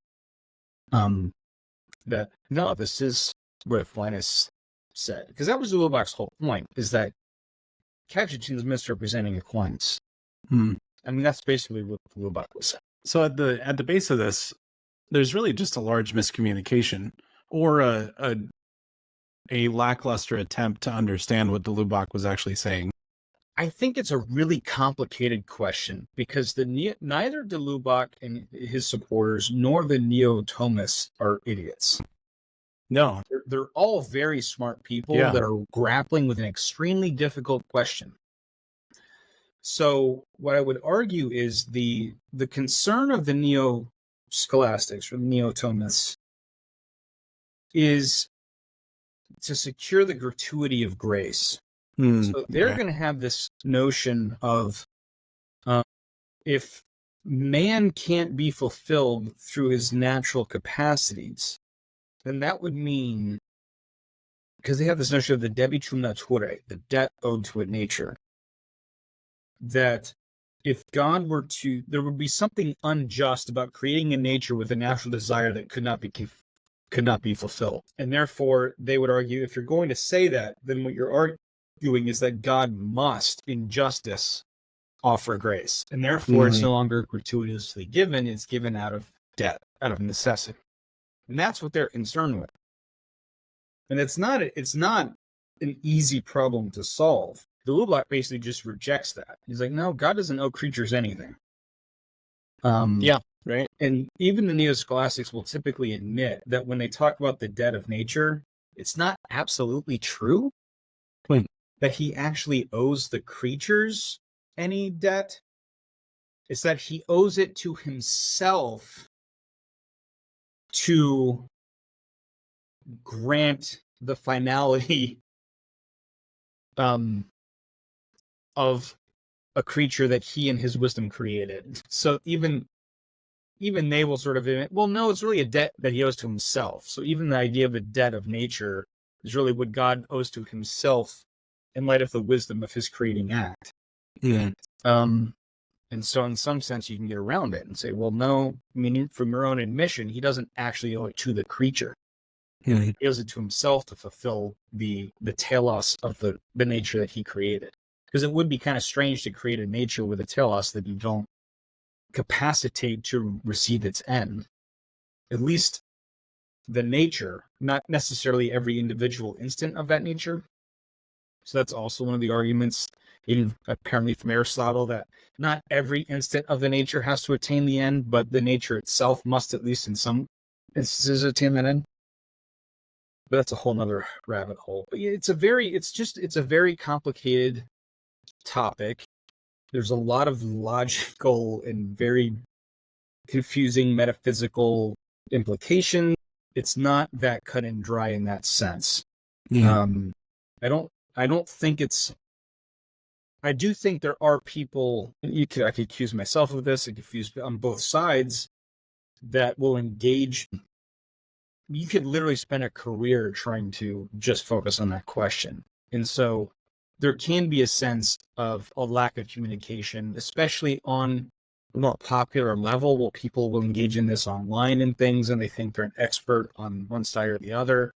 That no, this is what Aquinas said, because that was de Lubac's whole point, is that Cajetan is misrepresenting Aquinas. That's basically what de Lubac was saying. So at the base of this, there's really just a large miscommunication or a lackluster attempt to understand what de Lubac was actually saying. I think it's a really complicated question because neither de Lubac and his supporters nor the neo-Thomists are idiots. No. They're all very smart people Yeah. that are grappling with an extremely difficult question. So what I would argue is the concern of the neo-scholastics or the neo-Thomists is to secure the gratuity of grace. So they're going to have this notion of if man can't be fulfilled through his natural capacities, then that would mean, because they have this notion of the debitum naturae, the debt owed to a nature, that if God were to, there would be something unjust about creating a nature with a natural desire that could not be fulfilled. And therefore, they would argue, if you're going to say that, then what you're arguing is that God must, in justice, offer grace. And therefore, it's no longer gratuitously given, it's given out of debt, out of necessity. And that's what they're concerned with. And it's not an easy problem to solve. De Lubac basically just rejects that. He's like, no, God doesn't owe creatures anything. Yeah, right. And even the neo-scholastics will typically admit that when they talk about the debt of nature, it's not absolutely true that he actually owes the creatures any debt. It's that he owes it to himself to grant the finality of a creature that he in his wisdom created. So even they will sort of admit, well, no, it's really a debt that he owes to himself. So even the idea of a debt of nature is really what God owes to himself in light of the wisdom of his creating act. Yeah. And so in some sense you can get around it and say, well, no, I mean, from your own admission, he doesn't actually owe it to the creature. Yeah. He owes it to himself to fulfill the telos of the nature that he created. Because it would be kind of strange to create a nature with a telos that you don't capacitate to receive its end. At least the nature, not necessarily every individual instant of that nature. So that's also one of the arguments, even apparently from Aristotle, that not every instant of the nature has to attain the end, but the nature itself must, at least in some instances, attain that end. But that's a whole nother rabbit hole. But it's a very complicated topic. There's a lot of logical and very confusing metaphysical implications. It's not that cut and dry in that sense. Yeah. I don't think it's. I do think there are people. I could accuse myself of this. I confuse on both sides that will engage. You could literally spend a career trying to just focus on that question, and so there can be a sense of a lack of communication, especially on a more popular level, where people will engage in this online and things, and they think they're an expert on one side or the other.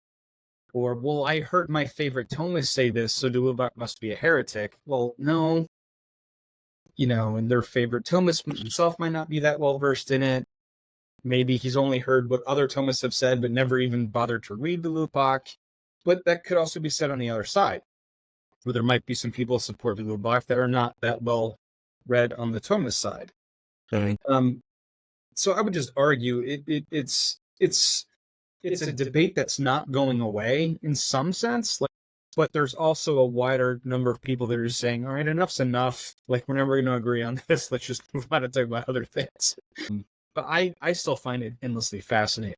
Or, well, I heard my favorite Thomist say this, so de Lubac must be a heretic. Well, no. And their favorite Thomist himself might not be that well versed in it. Maybe he's only heard what other Thomists have said, but never even bothered to read de Lubac. But that could also be said on the other side, where there might be some people support de Lubac that are not that well read on the Thomist side. Okay. So I would just argue it's a debate that's not going away in some sense, but there's also a wider number of people that are saying, all right, enough's enough. Like, we're never going to agree on this. Let's just move on and talk about other things. But I still find it endlessly fascinating.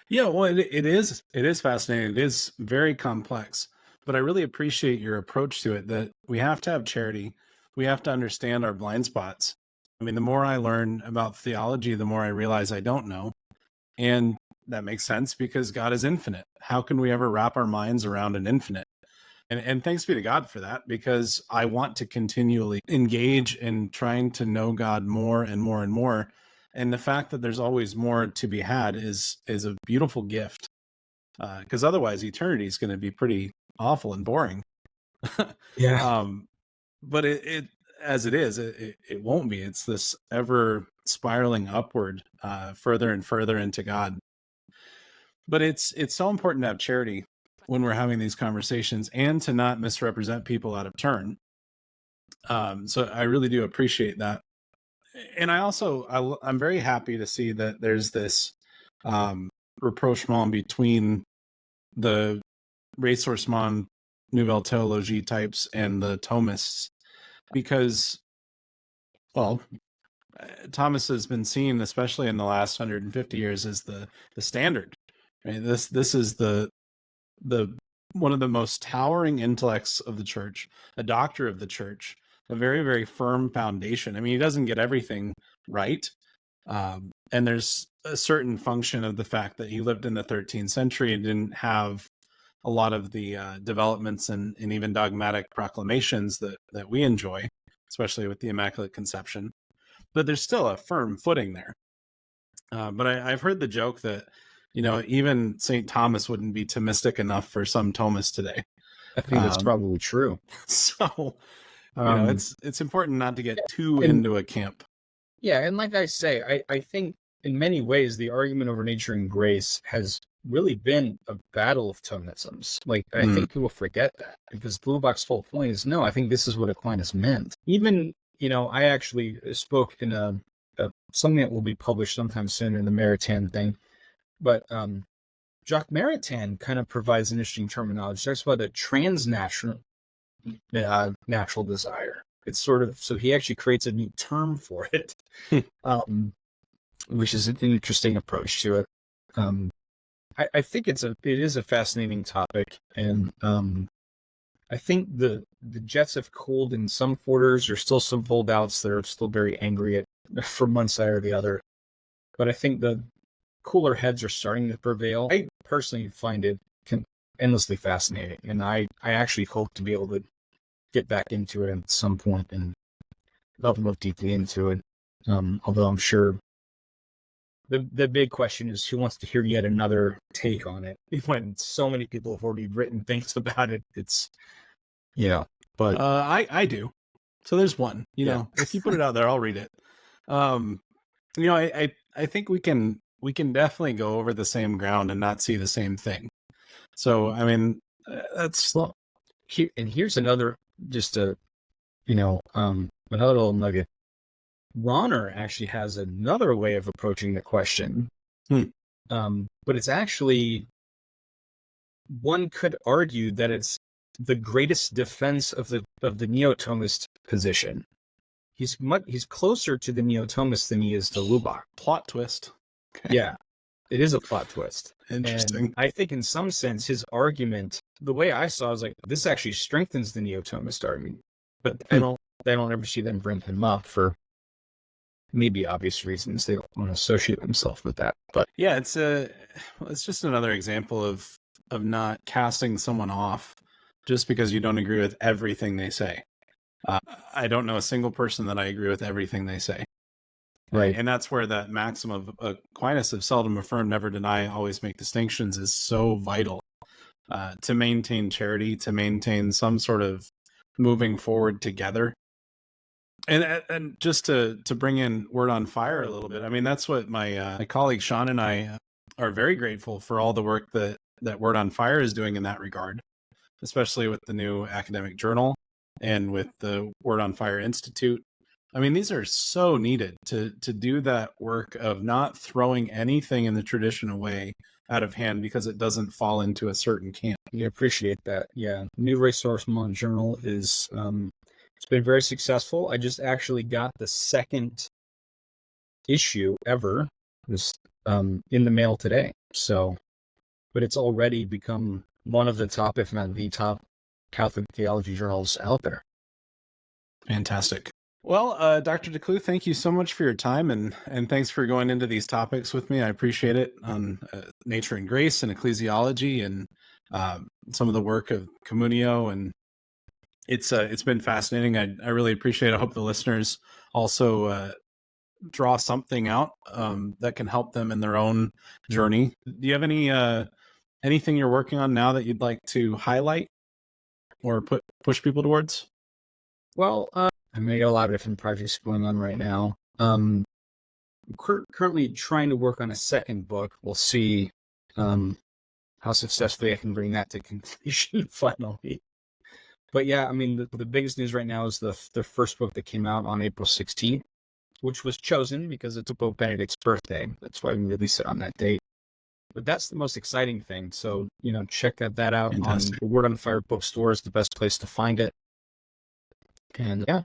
Yeah, well, it is fascinating. It is very complex, but I really appreciate your approach to it, that we have to have charity. We have to understand our blind spots. I mean, the more I learn about theology, the more I realize I don't know. And that makes sense because God is infinite. How can we ever wrap our minds around an infinite? And thanks be to God for that, because I want to continually engage in trying to know God more and more and more. And the fact that there's always more to be had is a beautiful gift, because otherwise eternity is going to be pretty awful and boring. Yeah. But it as it is, it won't be. It's this ever spiraling upward, further and further into God. But it's so important to have charity when we're having these conversations, and to not misrepresent people out of turn. So I really do appreciate that. And I'm very happy to see that there's this rapprochement between the ressourcement nouvelle theologie types and the Thomists, because, well, Thomas has been seen, especially in the last 150 years, as the standard. Right? This is the one of the most towering intellects of the church, a doctor of the church, a very, very firm foundation. I mean, he doesn't get everything right. And there's a certain function of the fact that he lived in the 13th century and didn't have a lot of the developments and even dogmatic proclamations that we enjoy, especially with the Immaculate Conception. But there's still a firm footing there. But I've heard the joke that, even St. Thomas wouldn't be Thomistic enough for some Thomists today. I think that's probably true. So, it's important not to get too into a camp. Yeah, and like I say, I think in many ways the argument over nature and grace has really been a battle of Thomisms. Like, I think people forget that, because Blue Box's whole point is, no, I think this is what Aquinas meant. Even, I actually spoke in something that will be published sometime soon in the Maritain thing. But Jacques Maritain kind of provides an interesting terminology. He talks about a transnational natural desire. It's sort of, so he actually creates a new term for it, which is an interesting approach to it. I think it is a fascinating topic, and I think the jets have cooled in some quarters. There's still some holdouts that are still very angry from one side or the other, but I think the cooler heads are starting to prevail. I personally find it endlessly fascinating, and I actually hope to be able to get back into it at some point and look deeply into it. Although I'm sure the big question is, who wants to hear yet another take on it when so many people have already written things about it? It's, but I do. So there's one. If you put it out there, I'll read it. I think we can definitely go over the same ground and not see the same thing. So I mean, that's here's another, just another little nugget. Ronner actually has another way of approaching the question, but it's actually, one could argue that it's the greatest defense of the Neo-Thomist position. He's closer to the Neo-Thomist than he is to Lubach. Plot twist. Okay. Yeah, it is a plot twist. Interesting. And I think in some sense his argument, the way I saw it, was like, this actually strengthens the Neo-Thomist argument. But I don't ever see them bring him up for maybe obvious reasons. They don't want to associate themselves with that. But yeah, it's just another example of not casting someone off just because you don't agree with everything they say. I don't know a single person that I agree with everything they say. Right. And that's where that maxim of Aquinas of seldom affirm, never deny, always make distinctions is so vital to maintain charity, to maintain some sort of moving forward together. And just to bring in Word on Fire a little bit, I mean, that's what my colleague Sean and I are very grateful for, all the work that Word on Fire is doing in that regard, especially with the new academic journal and with the Word on Fire Institute. I mean, these are so needed to do that work of not throwing anything in the tradition away out of hand because it doesn't fall into a certain camp. We appreciate that. Yeah. New Ressourcement Journal is, it's been very successful. I just actually got the second issue ever, just in the mail today. So, but it's already become one of the top, if not the top, Catholic theology journals out there. Fantastic. Well, Dr. DeClue, thank you so much for your time, and thanks for going into these topics with me. I appreciate it, on nature and grace and ecclesiology and some of the work of Communio, and it's been fascinating. I really appreciate it. I hope the listeners also draw something out that can help them in their own journey. Do you have anything you're working on now that you'd like to highlight or push people towards? Well, I mean, I got a lot of different projects going on right now. Currently trying to work on a second book. We'll see how successfully I can bring that to completion finally. But yeah, I mean, the biggest news right now is the first book that came out on April 16th, which was chosen because it's Pope Benedict's birthday. That's why we released it on that date. But that's the most exciting thing. So, check that out. Fantastic. On the Word on Fire bookstore is the best place to find it. And yeah.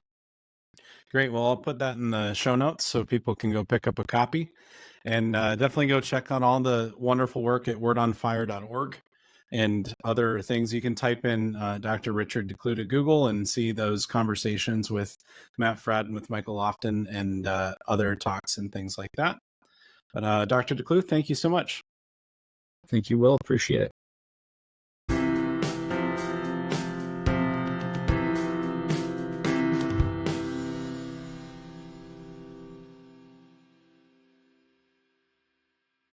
Great. Well, I'll put that in the show notes so people can go pick up a copy. And definitely go check out all the wonderful work at wordonfire.org and other things. You can type in Dr. Richard DeClue to Google and see those conversations with Matt Fradd and with Michael Lofton and other talks and things like that. But Dr. DeClue, thank you so much. Thank you, Will. Appreciate it.